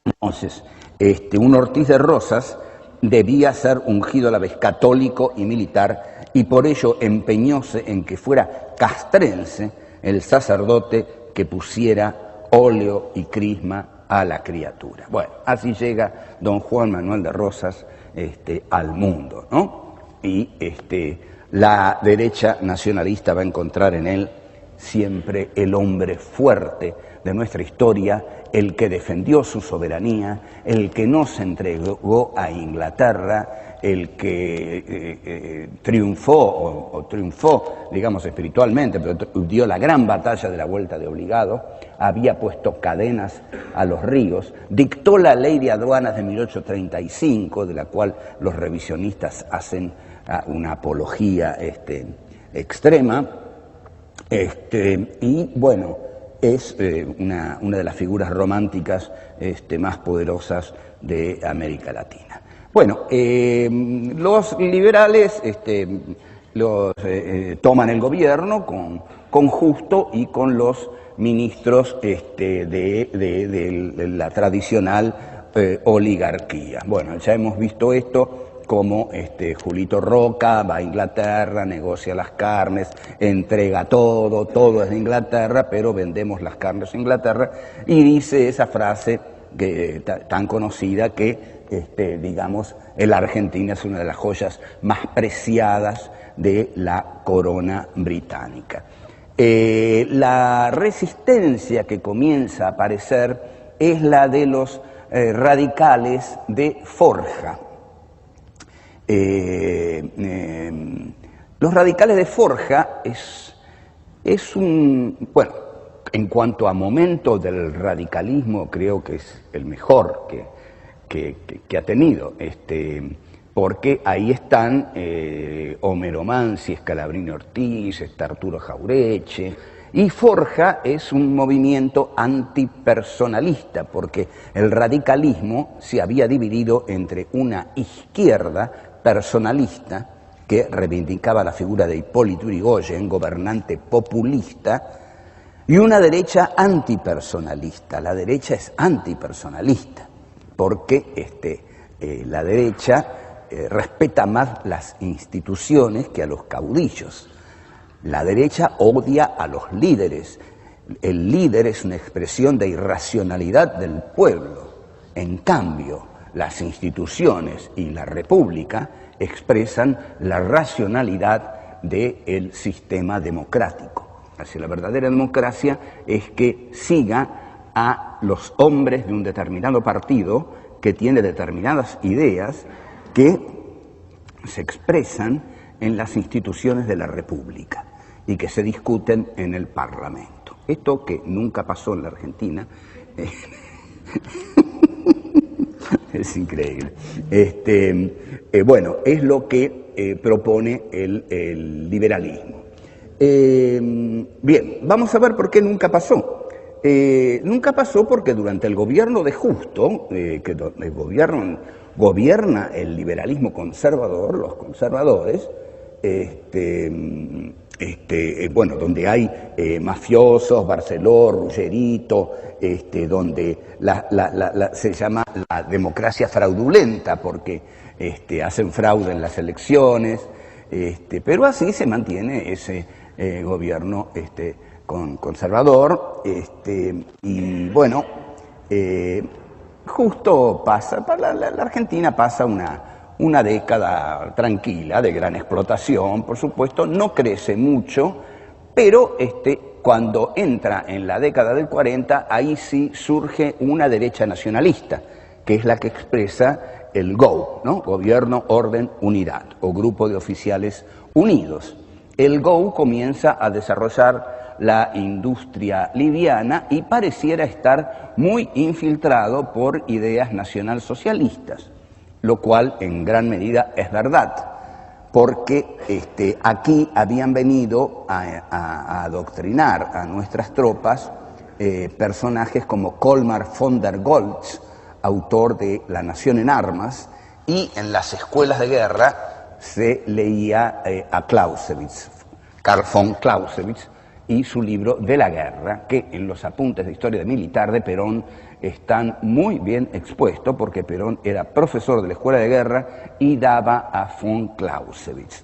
B: Entonces, un Ortiz de Rosas debía ser ungido a la vez católico y militar, y por ello empeñóse en que fuera castrense el sacerdote que pusiera óleo y crisma a la criatura. Bueno, así llega don Juan Manuel de Rosas al mundo, ¿no? Y la derecha nacionalista va a encontrar en él siempre el hombre fuerte de nuestra historia, el que defendió su soberanía, el que no se entregó a Inglaterra, el que triunfó, digamos, espiritualmente, pero dio la gran batalla de la Vuelta de Obligado, había puesto cadenas a los ríos, dictó la ley de aduanas de 1835, de la cual los revisionistas hacen una apología extrema, y bueno, es una de las figuras románticas más poderosas de América Latina. Bueno, los liberales toman el gobierno con Justo y con los ministros de la tradicional oligarquía. Bueno, ya hemos visto esto, como Julito Roca va a Inglaterra, negocia las carnes, entrega todo es de Inglaterra, pero vendemos las carnes a Inglaterra, y dice esa frase tan conocida que, digamos, la Argentina es una de las joyas más preciadas de la corona británica. La resistencia que comienza a aparecer es la de los radicales de Forja. Los radicales de Forja es bueno, en cuanto a momento del radicalismo, creo que es el mejor que ha tenido, porque ahí están Homero Mansi, Scalabrini Ortiz, está Arturo Jaureche, y Forja es un movimiento antipersonalista, porque el radicalismo se había dividido entre una izquierda personalista que reivindicaba la figura de Hipólito Yrigoyen, gobernante populista, y una derecha antipersonalista. La derecha es antipersonalista porque la derecha respeta más las instituciones que a los caudillos. La derecha odia a los líderes. El líder es una expresión de irracionalidad del pueblo. En cambio, las instituciones y la república expresan la racionalidad del sistema democrático. Así, la verdadera democracia es que siga a los hombres de un determinado partido que tiene determinadas ideas que se expresan en las instituciones de la república y que se discuten en el Parlamento. Esto que nunca pasó en la Argentina es increíble. Bueno, es lo que propone el liberalismo. Bien, vamos a ver por qué nunca pasó. Nunca pasó porque durante el gobierno de Justo, que gobierna el liberalismo conservador, los conservadores, bueno, donde hay mafiosos, Barceló, Ruggerito, donde se llama la democracia fraudulenta porque hacen fraude en las elecciones, pero así se mantiene ese gobierno conservador, y bueno, justo pasa, la Argentina pasa una década tranquila, de gran explotación, por supuesto, no crece mucho, pero cuando entra en la década del 40, ahí sí surge una derecha nacionalista, que es la que expresa el GO, ¿no? Gobierno, Orden, Unidad, o Grupo de Oficiales Unidos. El GO comienza a desarrollar la industria liviana y pareciera estar muy infiltrado por ideas nacionalsocialistas, lo cual en gran medida es verdad, porque aquí habían venido a adoctrinar a nuestras tropas personajes como Colmar von der Goltz, autor de La Nación en Armas, y en las escuelas de guerra se leía a Clausewitz, Karl von Clausewitz, y su libro De la guerra, que en los apuntes de historia militar de Perón están muy bien expuestos, porque Perón era profesor de la escuela de guerra y daba a von Clausewitz.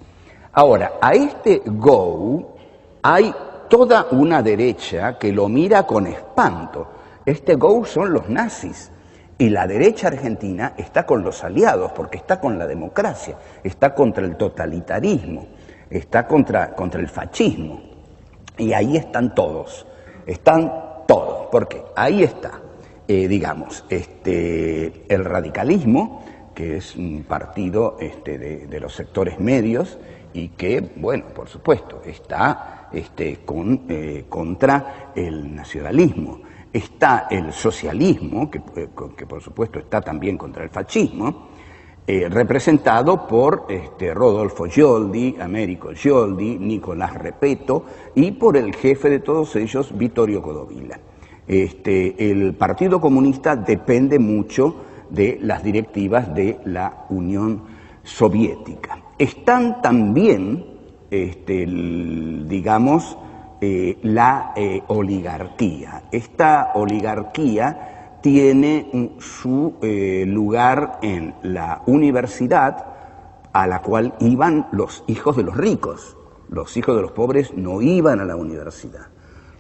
B: Ahora, a este Go hay toda una derecha que lo mira con espanto. Este Go son los nazis. Y la derecha argentina está con los aliados, porque está con la democracia, está contra el totalitarismo, está contra el fascismo. Y ahí están todos, porque ahí está, el radicalismo, que es un partido de los sectores medios y que, bueno, por supuesto, está contra el nacionalismo. Está el socialismo, que por supuesto está también contra el fascismo, representado por Rodolfo Gioldi, Américo Gioldi, Nicolás Repetto y por el jefe de todos ellos, Vittorio Codovilla. El Partido Comunista depende mucho de las directivas de la Unión Soviética. Están también, la oligarquía. Esta oligarquía tiene su lugar en la universidad, a la cual iban los hijos de los ricos. Los hijos de los pobres no iban a la universidad.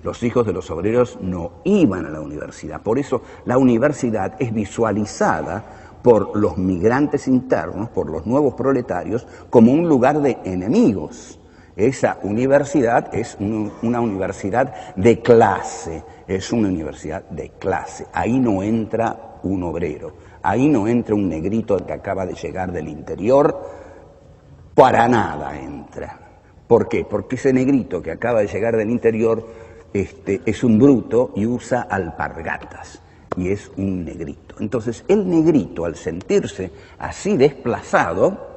B: Los hijos de los obreros no iban a la universidad. Por eso la universidad es visualizada por los migrantes internos, por los nuevos proletarios, como un lugar de enemigos. Esa universidad es una universidad de clase, es una universidad de clase. Ahí no entra un obrero, ahí no entra un negrito que acaba de llegar del interior, para nada entra. ¿Por qué? Porque ese negrito que acaba de llegar del interior es un bruto y usa alpargatas, y es un negrito. Entonces el negrito, al sentirse así desplazado,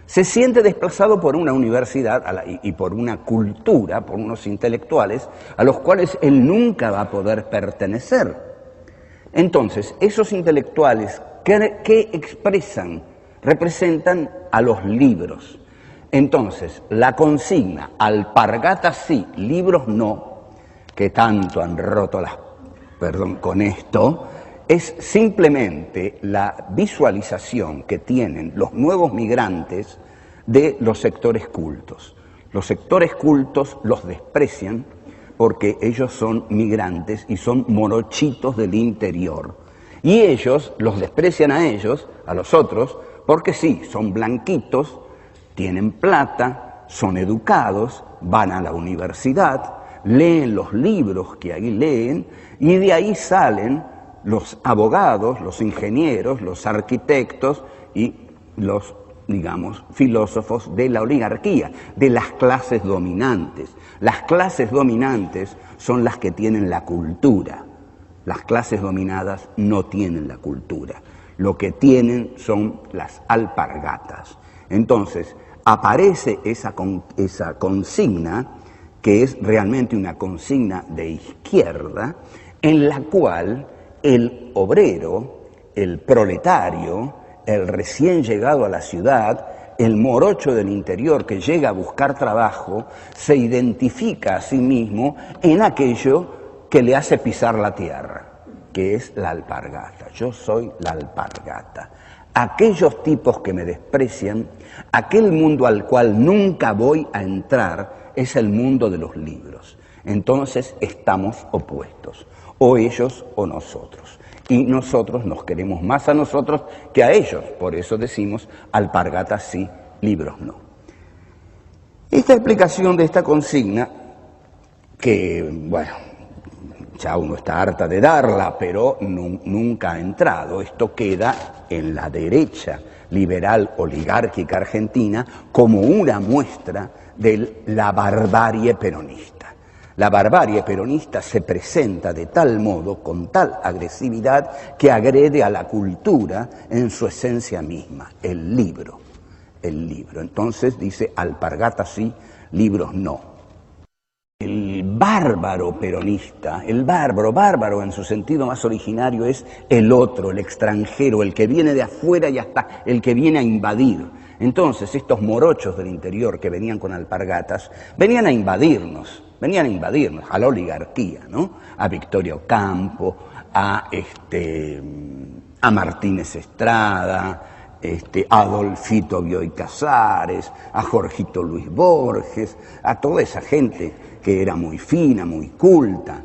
B: se siente desplazado por una universidad y por una cultura, por unos intelectuales a los cuales él nunca va a poder pertenecer. Entonces, esos intelectuales que expresan, representan a los libros. Entonces, la consigna, alpargatas sí, libros no, que tanto han roto con esto, es simplemente la visualización que tienen los nuevos migrantes de los sectores cultos. Los sectores cultos los desprecian porque ellos son migrantes y son morochitos del interior. Y ellos los desprecian a ellos, a los otros, porque sí, son blanquitos, tienen plata, son educados, van a la universidad, leen los libros que ahí leen y de ahí salen los abogados, los ingenieros, los arquitectos y los, filósofos de la oligarquía, de las clases dominantes. Las clases dominantes son las que tienen la cultura. Las clases dominadas no tienen la cultura. Lo que tienen son las alpargatas. Entonces, aparece esa consigna, que es realmente una consigna de izquierda, en la cual el obrero, el proletario, el recién llegado a la ciudad, el morocho del interior que llega a buscar trabajo, se identifica a sí mismo en aquello que le hace pisar la tierra, que es la alpargata. Yo soy la alpargata. Aquellos tipos que me desprecian, aquel mundo al cual nunca voy a entrar, es el mundo de los libros. Entonces estamos opuestos. O ellos o nosotros. Y nosotros nos queremos más a nosotros que a ellos. Por eso decimos alpargatas sí, libros no. Esta explicación de esta consigna, que, bueno, ya uno está harta de darla, pero nunca ha entrado. Esto queda en la derecha liberal oligárquica argentina como una muestra de la barbarie peronista. La barbarie peronista se presenta de tal modo, con tal agresividad, que agrede a la cultura en su esencia misma, el libro. Entonces dice, alpargatas sí, libros no. El bárbaro peronista, el bárbaro en su sentido más originario es el otro, el extranjero, el que viene de afuera y hasta el que viene a invadir. Entonces estos morochos del interior que venían con alpargatas venían a invadirnos a la oligarquía, ¿no? A Victoria Ocampo, a Martínez Estrada, a Adolfito Bioy Casares, a Jorgito Luis Borges, a toda esa gente que era muy fina, muy culta.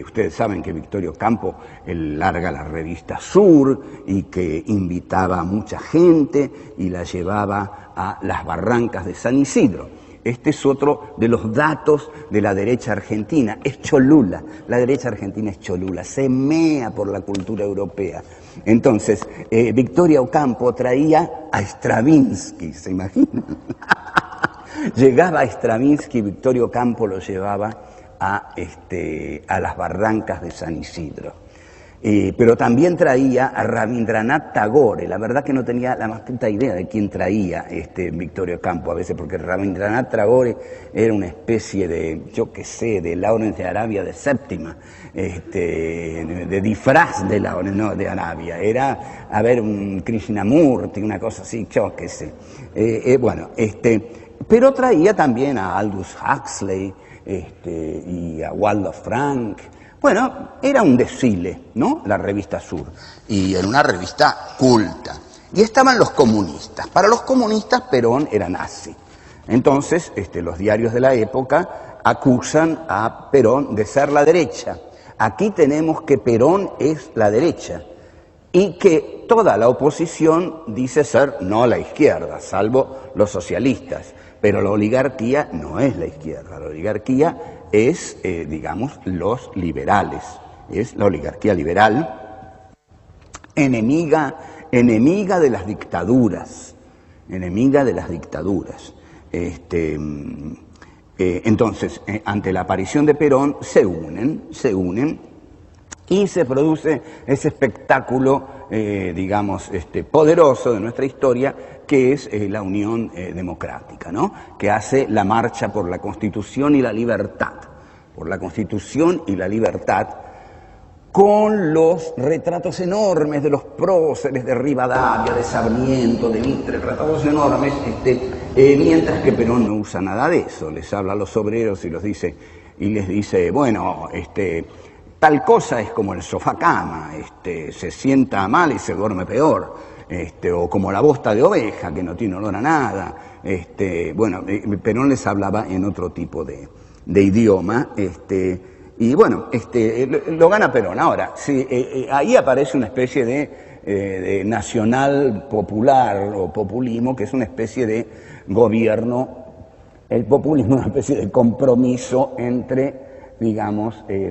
B: Ustedes saben que Victoria Ocampo larga la revista Sur y que invitaba a mucha gente y la llevaba a las barrancas de San Isidro. Este es otro de los datos de la derecha argentina, es cholula, la derecha argentina es cholula, se mea por la cultura europea. Entonces, Victoria Ocampo traía a Stravinsky, ¿se imaginan? Llegaba a Stravinsky, Victoria Ocampo lo llevaba a las barrancas de San Isidro. Pero también traía a Rabindranath Tagore. La verdad que no tenía la más puta idea de quién traía Victoria Ocampo a veces, porque Rabindranath Tagore era una especie de, yo qué sé, de Lawrence de Arabia de séptima, de disfraz de Lawrence, no, de Arabia. Era, un Krishnamurti, una cosa así, yo qué sé. Pero traía también a Aldous Huxley y a Waldo Frank. Bueno, era un desfile, ¿no? La revista Sur. Y era una revista culta. Y estaban los comunistas. Para los comunistas, Perón era nazi. Entonces, los diarios de la época acusan a Perón de ser la derecha. Aquí tenemos que Perón es la derecha. Y que toda la oposición dice ser no la izquierda, salvo los socialistas. Pero la oligarquía no es la izquierda, la oligarquía es, los liberales, es la oligarquía liberal, enemiga de las dictaduras, Entonces, ante la aparición de Perón, se unen y se produce ese espectáculo, poderoso de nuestra historia, que es la Unión Democrática, ¿no? Que hace la marcha por la Constitución y la libertad, con los retratos enormes de los próceres de Rivadavia, de Sarmiento, de Mitre, retratos enormes, mientras que Perón no usa nada de eso, les habla a los obreros y les dice, bueno, tal cosa es como el sofá-cama, se sienta mal y se duerme peor, o como la bosta de oveja, que no tiene olor a nada. Perón les hablaba en otro tipo de idioma, lo gana Perón. Ahora, ahí aparece una especie de nacional popular o populismo, que es una especie de gobierno. El populismo es una especie de compromiso entre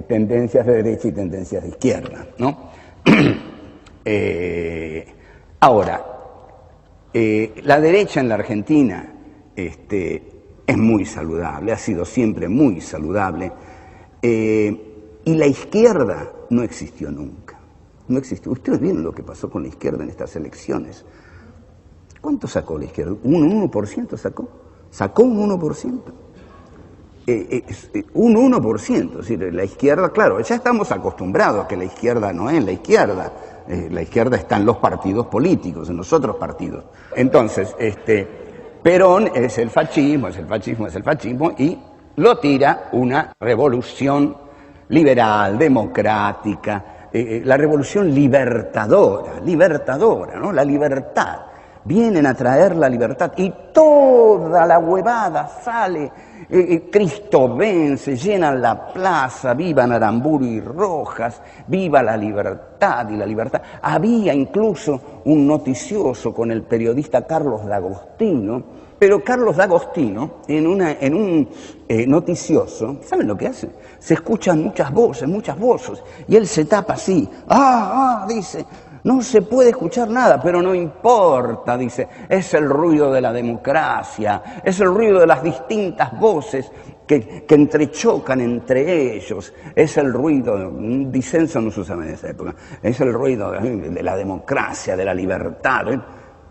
B: tendencias de derecha y tendencias de izquierda, ¿no? Ahora, la derecha en la Argentina es muy saludable, ha sido siempre muy saludable, y la izquierda no existió nunca. No existió. Ustedes vieron lo que pasó con la izquierda en estas elecciones. ¿Cuánto sacó la izquierda? ¿Un 1% sacó? ¿Sacó un 1%? Un 1%, es decir, la izquierda, claro, ya estamos acostumbrados a que la izquierda no es la izquierda. La izquierda está en los partidos políticos, en los otros partidos. Entonces, Perón es el fascismo, y lo tira una revolución liberal, democrática, la revolución libertadora, ¿no? La libertad. Vienen a traer la libertad y toda la huevada sale. Cristo vence, llenan la plaza, viva Aramburu y Rojas, viva la libertad y la libertad. Había incluso un noticioso con el periodista Carlos D'Agostino, pero Carlos D'Agostino en un noticioso, ¿saben lo que hace? Se escuchan muchas voces, y él se tapa así, dice, no se puede escuchar nada, pero no importa, dice, es el ruido de la democracia, es el ruido de las distintas voces que entrechocan entre ellos, es el ruido, disenso no se usaba en esa época, es el ruido de la democracia, de la libertad,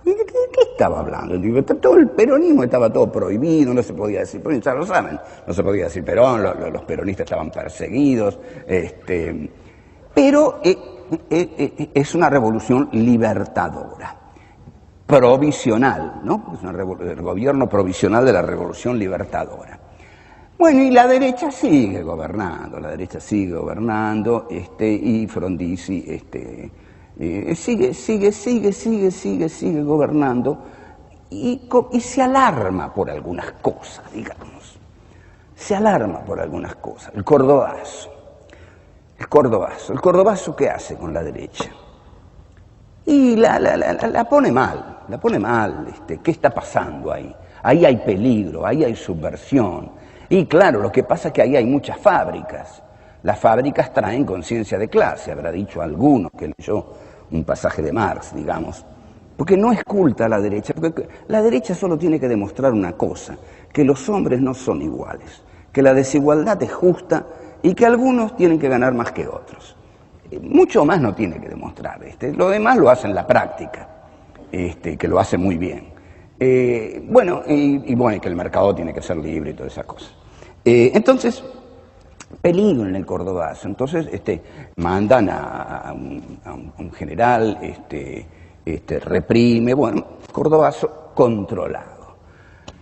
B: ¿Y de qué estaba hablando? Digo, todo el peronismo estaba todo prohibido, no se podía decir, pero ya lo saben, no se podía decir Perón, los peronistas estaban perseguidos, pero es una revolución libertadora, provisional, ¿no? Es el gobierno provisional de la revolución libertadora. Bueno, y la derecha sigue gobernando, y Frondizi sigue gobernando y se alarma por algunas cosas, digamos. Se alarma por algunas cosas. El Cordobazo, ¿qué hace con la derecha? Y la pone mal, ¿qué está pasando ahí? Ahí hay peligro, ahí hay subversión. Y claro, lo que pasa es que ahí hay muchas fábricas. Las fábricas traen conciencia de clase, habrá dicho alguno que leyó un pasaje de Marx, digamos. Porque no es culta la derecha, porque la derecha solo tiene que demostrar una cosa, que los hombres no son iguales, que la desigualdad es justa y que algunos tienen que ganar más que otros. Mucho más no tiene que demostrar. Lo demás lo hace en la práctica, que lo hace muy bien. Bueno, y que el mercado tiene que ser libre y todas esas cosas. Entonces, peligro en el Cordobazo. Entonces, mandan a un general, reprime, bueno, Cordobazo controlado.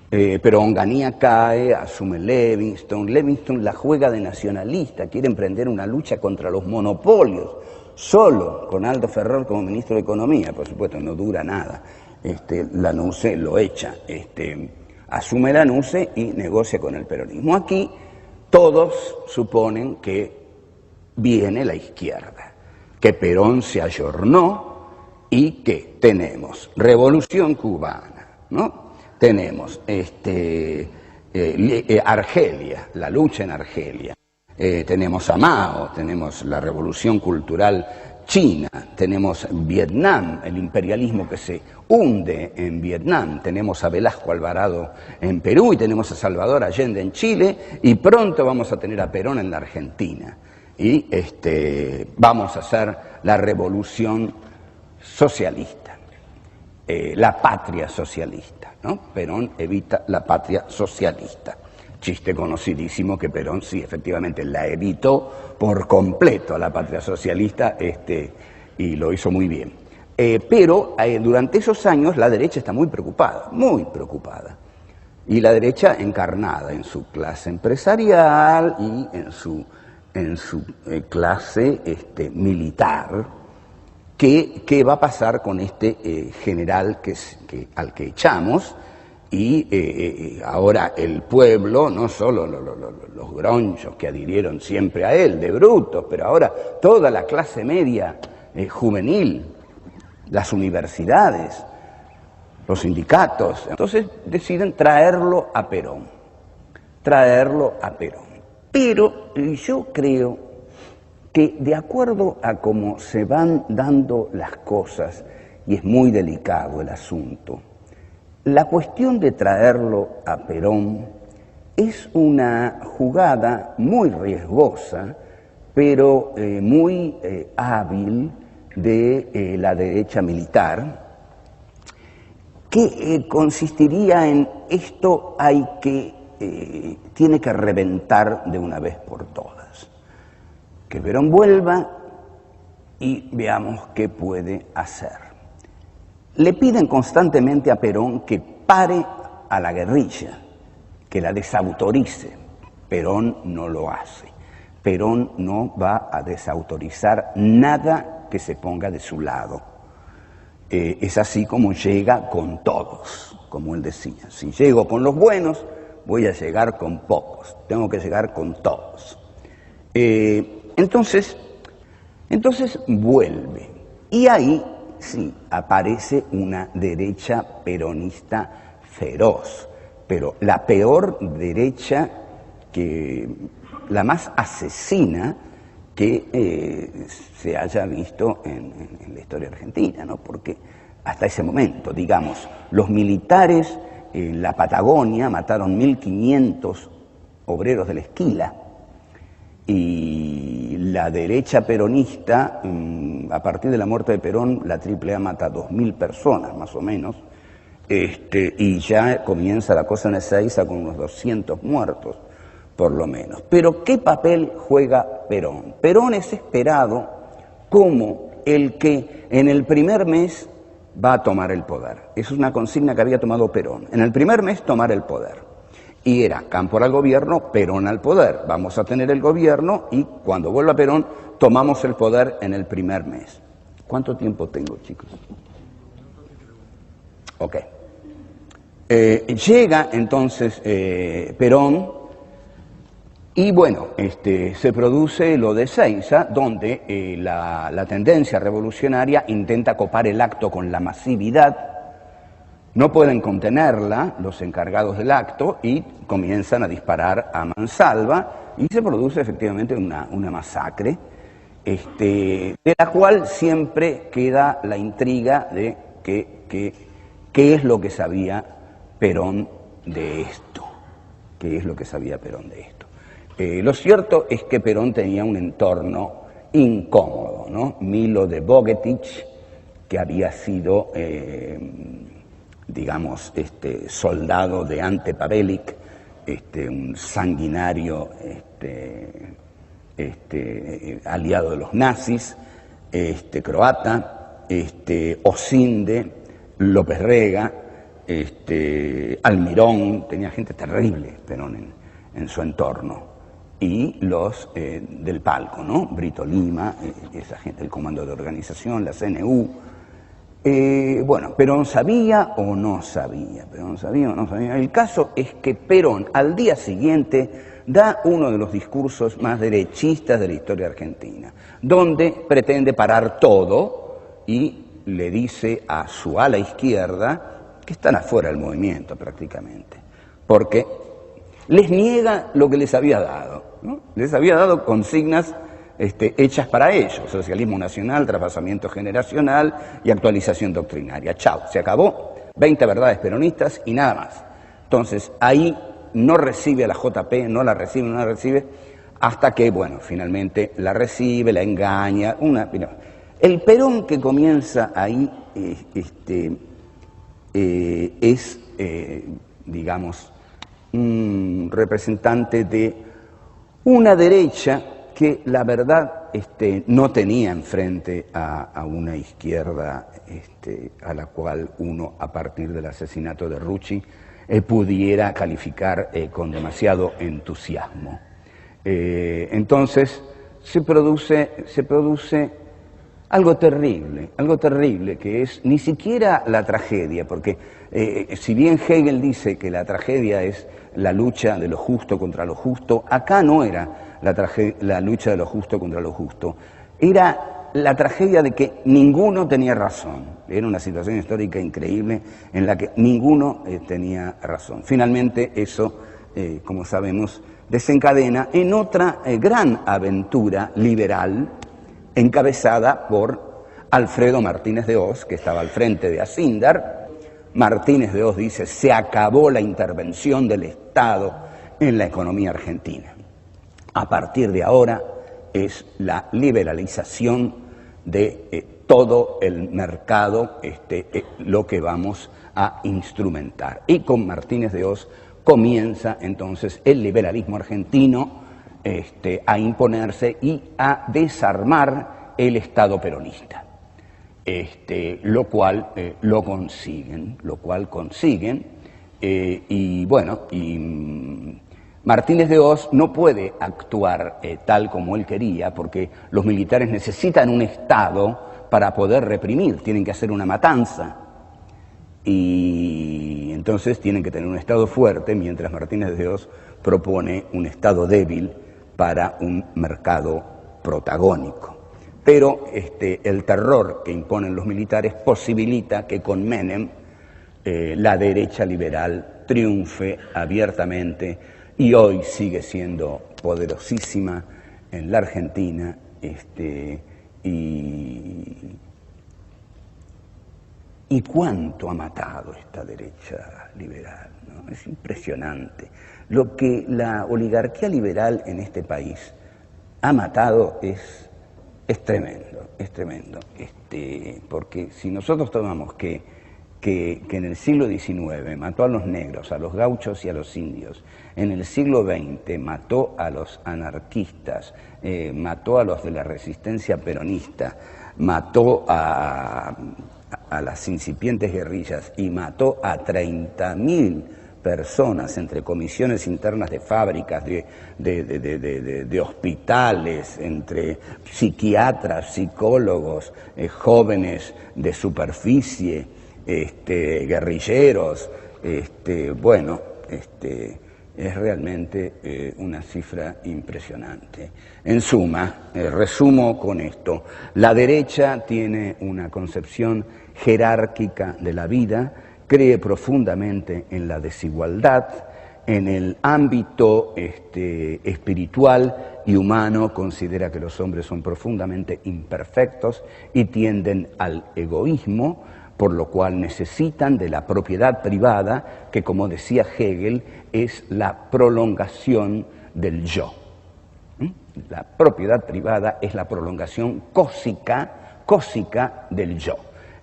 B: Pero Onganía cae, asume Levingston la juega de nacionalista, quiere emprender una lucha contra los monopolios, solo con Aldo Ferrer como ministro de Economía, por supuesto, no dura nada. Lanusse lo echa, asume Lanusse y negocia con el peronismo. Aquí todos suponen que viene la izquierda, que Perón se ayornó y que tenemos revolución cubana, ¿no? Tenemos Argelia, la lucha en Argelia, tenemos a Mao, tenemos la revolución cultural china, tenemos Vietnam, el imperialismo que se hunde en Vietnam, tenemos a Velasco Alvarado en Perú y tenemos a Salvador Allende en Chile y pronto vamos a tener a Perón en la Argentina y vamos a hacer la revolución socialista, la patria socialista, ¿no? Perón evita la patria socialista. Chiste conocidísimo que Perón sí, efectivamente, la evitó por completo a la patria socialista y lo hizo muy bien. Pero durante esos años la derecha está muy preocupada. Y la derecha encarnada en su clase empresarial y en su clase militar. ¿Qué va a pasar con este general al que echamos? Y ahora el pueblo, no solo los gronchos que adhirieron siempre a él, de brutos, pero ahora toda la clase media juvenil, las universidades, los sindicatos, entonces deciden traerlo a Perón. Pero yo creo que de acuerdo a cómo se van dando las cosas, y es muy delicado el asunto, la cuestión de traerlo a Perón es una jugada muy riesgosa, pero muy hábil de la derecha militar, que consistiría en esto tiene que reventar de una vez por todas. Que Perón vuelva y veamos qué puede hacer. Le piden constantemente a Perón que pare a la guerrilla, que la desautorice. Perón no lo hace. Perón no va a desautorizar nada que se ponga de su lado. Es así como llega con todos, como él decía. Si llego con los buenos, voy a llegar con pocos. Tengo que llegar con todos. Entonces vuelve. Y ahí sí, aparece una derecha peronista feroz, pero la peor derecha, la más asesina que se haya visto en la historia argentina, ¿no? Porque hasta ese momento, digamos, los militares en la Patagonia mataron 1.500 obreros de la Esquila, y la derecha peronista a partir de la muerte de Perón, la AAA mata a 2.000 personas, más o menos, y ya comienza la cosa en Ezeiza con unos 200 muertos, por lo menos. Pero, ¿qué papel juega Perón? Perón es esperado como el que en el primer mes va a tomar el poder. Esa es una consigna que había tomado Perón. En el primer mes tomar el poder. Y era Cámpora al gobierno, Perón al poder. Vamos a tener el gobierno y cuando vuelva Perón tomamos el poder en el primer mes. ¿Cuánto tiempo tengo, chicos? Ok. Llega entonces Perón y bueno, se produce lo de Ezeiza, donde la tendencia revolucionaria intenta copar el acto con la masividad. No pueden contenerla los encargados del acto y comienzan a disparar a mansalva y se produce efectivamente una masacre, de la cual siempre queda la intriga de qué es lo que sabía Perón de esto. ¿Qué es lo que sabía Perón de esto? Lo cierto es que Perón tenía un entorno incómodo, ¿no? Milo de Bogetich, que había sido digamos, soldado de Ante Pavelic, un sanguinario aliado de los nazis, croata, Osinde, López Rega, Almirón, tenía gente terrible, Perón, en su entorno, y los del palco, ¿no? Brito Lima, esa gente, el Comando de Organización, la CNU. Bueno, ¿Perón sabía o no sabía? ¿Perón sabía o no sabía? El caso es que Perón al día siguiente da uno de los discursos más derechistas de la historia argentina, donde pretende parar todo y le dice a su ala izquierda que están afuera del movimiento prácticamente, porque les niega lo que les había dado, ¿no? Les había dado consignas hechas para ellos: socialismo nacional, traspasamiento generacional y actualización doctrinaria. Chao, se acabó, 20 verdades peronistas y nada más. Entonces, ahí no recibe a la JP, no la recibe, hasta que, bueno, finalmente la recibe, la engaña. El Perón que comienza ahí es, digamos, un representante de una derecha que la verdad no tenía enfrente a una izquierda a la cual uno, a partir del asesinato de Rucci, pudiera calificar con demasiado entusiasmo. Entonces se produce algo terrible, que es ni siquiera la tragedia, porque si bien Hegel dice que la tragedia es la lucha de lo justo contra lo justo, acá no era la lucha de lo justo contra lo justo, era la tragedia de que ninguno tenía razón. Era una situación histórica increíble en la que ninguno tenía razón. Finalmente eso, como sabemos, desencadena en otra gran aventura liberal encabezada por Alfredo Martínez de Oz, que estaba al frente de Asíndar. Martínez de Oz dice: se acabó la intervención del Estado en la economía argentina. A partir de ahora es la liberalización de todo el mercado, lo que vamos a instrumentar. Y con Martínez de Oz comienza entonces el liberalismo argentino a imponerse y a desarmar el Estado peronista, lo cual consiguen, y bueno, Martínez de Oz no puede actuar tal como él quería, porque los militares necesitan un Estado para poder reprimir, tienen que hacer una matanza, y entonces tienen que tener un Estado fuerte, mientras Martínez de Oz propone un Estado débil para un mercado protagónico. Pero el terror que imponen los militares posibilita que con Menem la derecha liberal triunfe abiertamente, y hoy sigue siendo poderosísima en la Argentina, y cuánto ha matado esta derecha liberal, ¿no? Es impresionante. Lo que la oligarquía liberal en este país ha matado es Es tremendo, porque si nosotros tomamos que en el siglo XIX mató a los negros, a los gauchos y a los indios, en el siglo XX mató a los anarquistas, mató a los de la resistencia peronista, mató a las incipientes guerrillas y mató a 30.000 personas entre comisiones internas de fábricas, de hospitales, entre psiquiatras, psicólogos, jóvenes de superficie, guerrilleros, es realmente una cifra impresionante. En suma, resumo con esto, la derecha tiene una concepción jerárquica de la vida, cree profundamente en la desigualdad, en el ámbito espiritual y humano considera que los hombres son profundamente imperfectos y tienden al egoísmo, por lo cual necesitan de la propiedad privada, que como decía Hegel, es la prolongación del yo. La propiedad privada es la prolongación cósica del yo.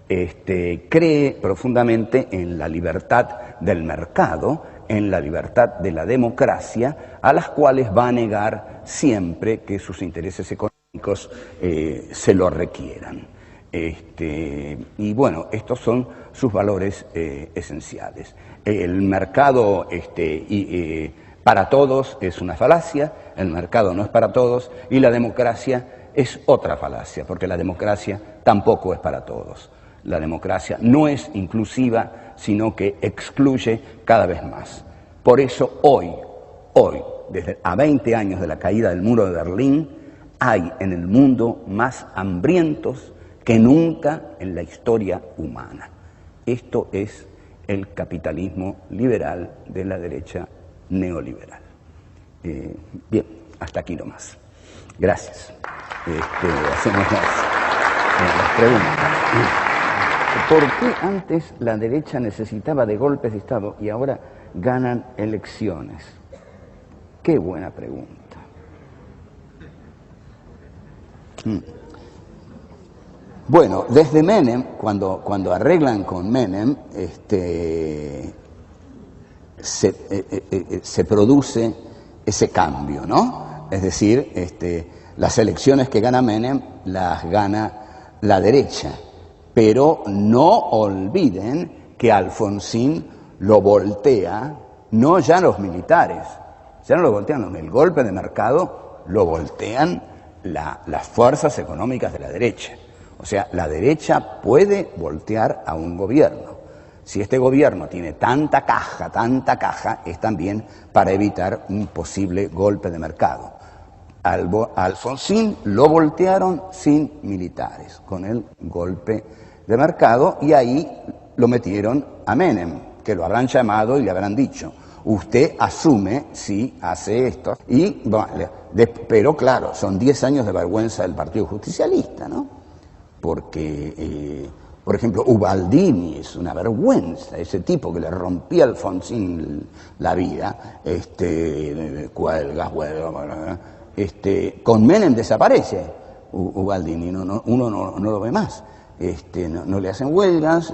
B: Cree profundamente en la libertad del mercado, en la libertad de la democracia, a las cuales va a negar siempre que sus intereses económicos se lo requieran. Y bueno, estos son sus valores esenciales. El mercado para todos es una falacia, el mercado no es para todos, y la democracia es otra falacia, porque la democracia tampoco es para todos. La democracia no es inclusiva, sino que excluye cada vez más. Por eso hoy, desde a 20 años de la caída del muro de Berlín, hay en el mundo más hambrientos que nunca en la historia humana. Esto es el capitalismo liberal de la derecha neoliberal. Bien, hasta aquí nomás. Gracias. Hacemos las preguntas. ¿Por qué antes la derecha necesitaba de golpes de Estado y ahora ganan elecciones? Qué buena pregunta. Bueno, desde Menem, cuando arreglan con Menem, se produce ese cambio, ¿no? Es decir, las elecciones que gana Menem las gana la derecha. Pero no olviden que Alfonsín lo voltea, no ya los militares, ya no lo voltean, el golpe de mercado lo voltean las fuerzas económicas de la derecha. O sea, la derecha puede voltear a un gobierno. Si este gobierno tiene tanta caja, es también para evitar un posible golpe de mercado. Alfonsín lo voltearon sin militares, con el golpe de mercado, y ahí lo metieron a Menem, que lo habrán llamado y le habrán dicho, usted asume si hace esto. Pero claro, son 10 años de vergüenza del Partido Justicialista, ¿no? Porque, por ejemplo, Ubaldini es una vergüenza, ese tipo que le rompía a Alfonsín la vida, con Menem desaparece Ubaldini, uno no lo ve más. No le hacen huelgas,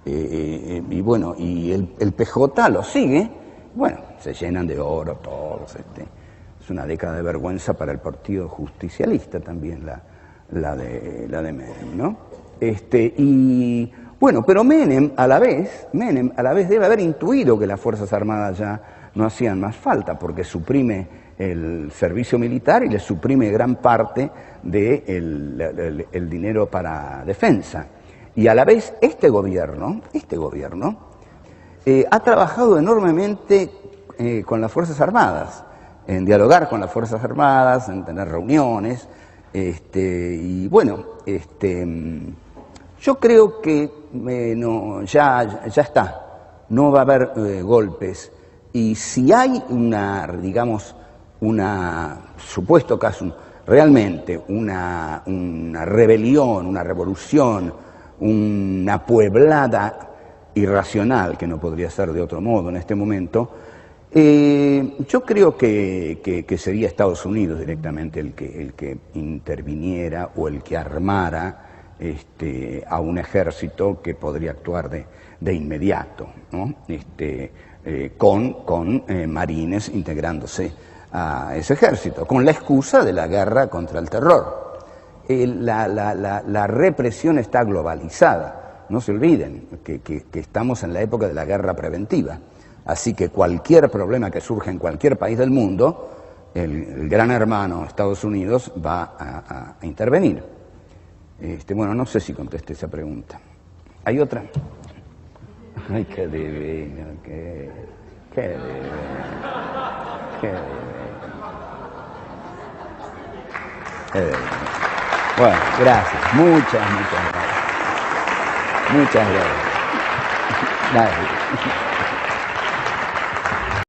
B: y bueno, y el PJ lo sigue, bueno, se llenan de oro todos, es una década de vergüenza para el Partido Justicialista también la de Menem, ¿no? Y bueno, pero Menem a la vez debe haber intuido que las Fuerzas Armadas ya no hacían más falta, porque suprime el servicio militar y le suprime gran parte del dinero para defensa. Y a la vez este gobierno ha trabajado enormemente con las Fuerzas Armadas, en dialogar con las Fuerzas Armadas, en tener reuniones, y bueno, yo creo que ya está, no va a haber golpes, y si hay supuesto caso, realmente una rebelión, una revolución, una pueblada irracional, que no podría ser de otro modo en este momento, Yo creo que sería Estados Unidos directamente el que interviniera o el que armara a un ejército que podría actuar de inmediato, ¿no? Con marines integrándose a ese ejército, con la excusa de la guerra contra el terror. La represión está globalizada, no se olviden que estamos en la época de la guerra preventiva, así que cualquier problema que surja en cualquier país del mundo, el gran hermano Estados Unidos va a intervenir. Bueno, no sé si contesté esa pregunta. ¿Hay otra? Ay, qué divino, qué divino, qué divino. Bueno, gracias, muchas gracias. Muchas gracias. Gracias.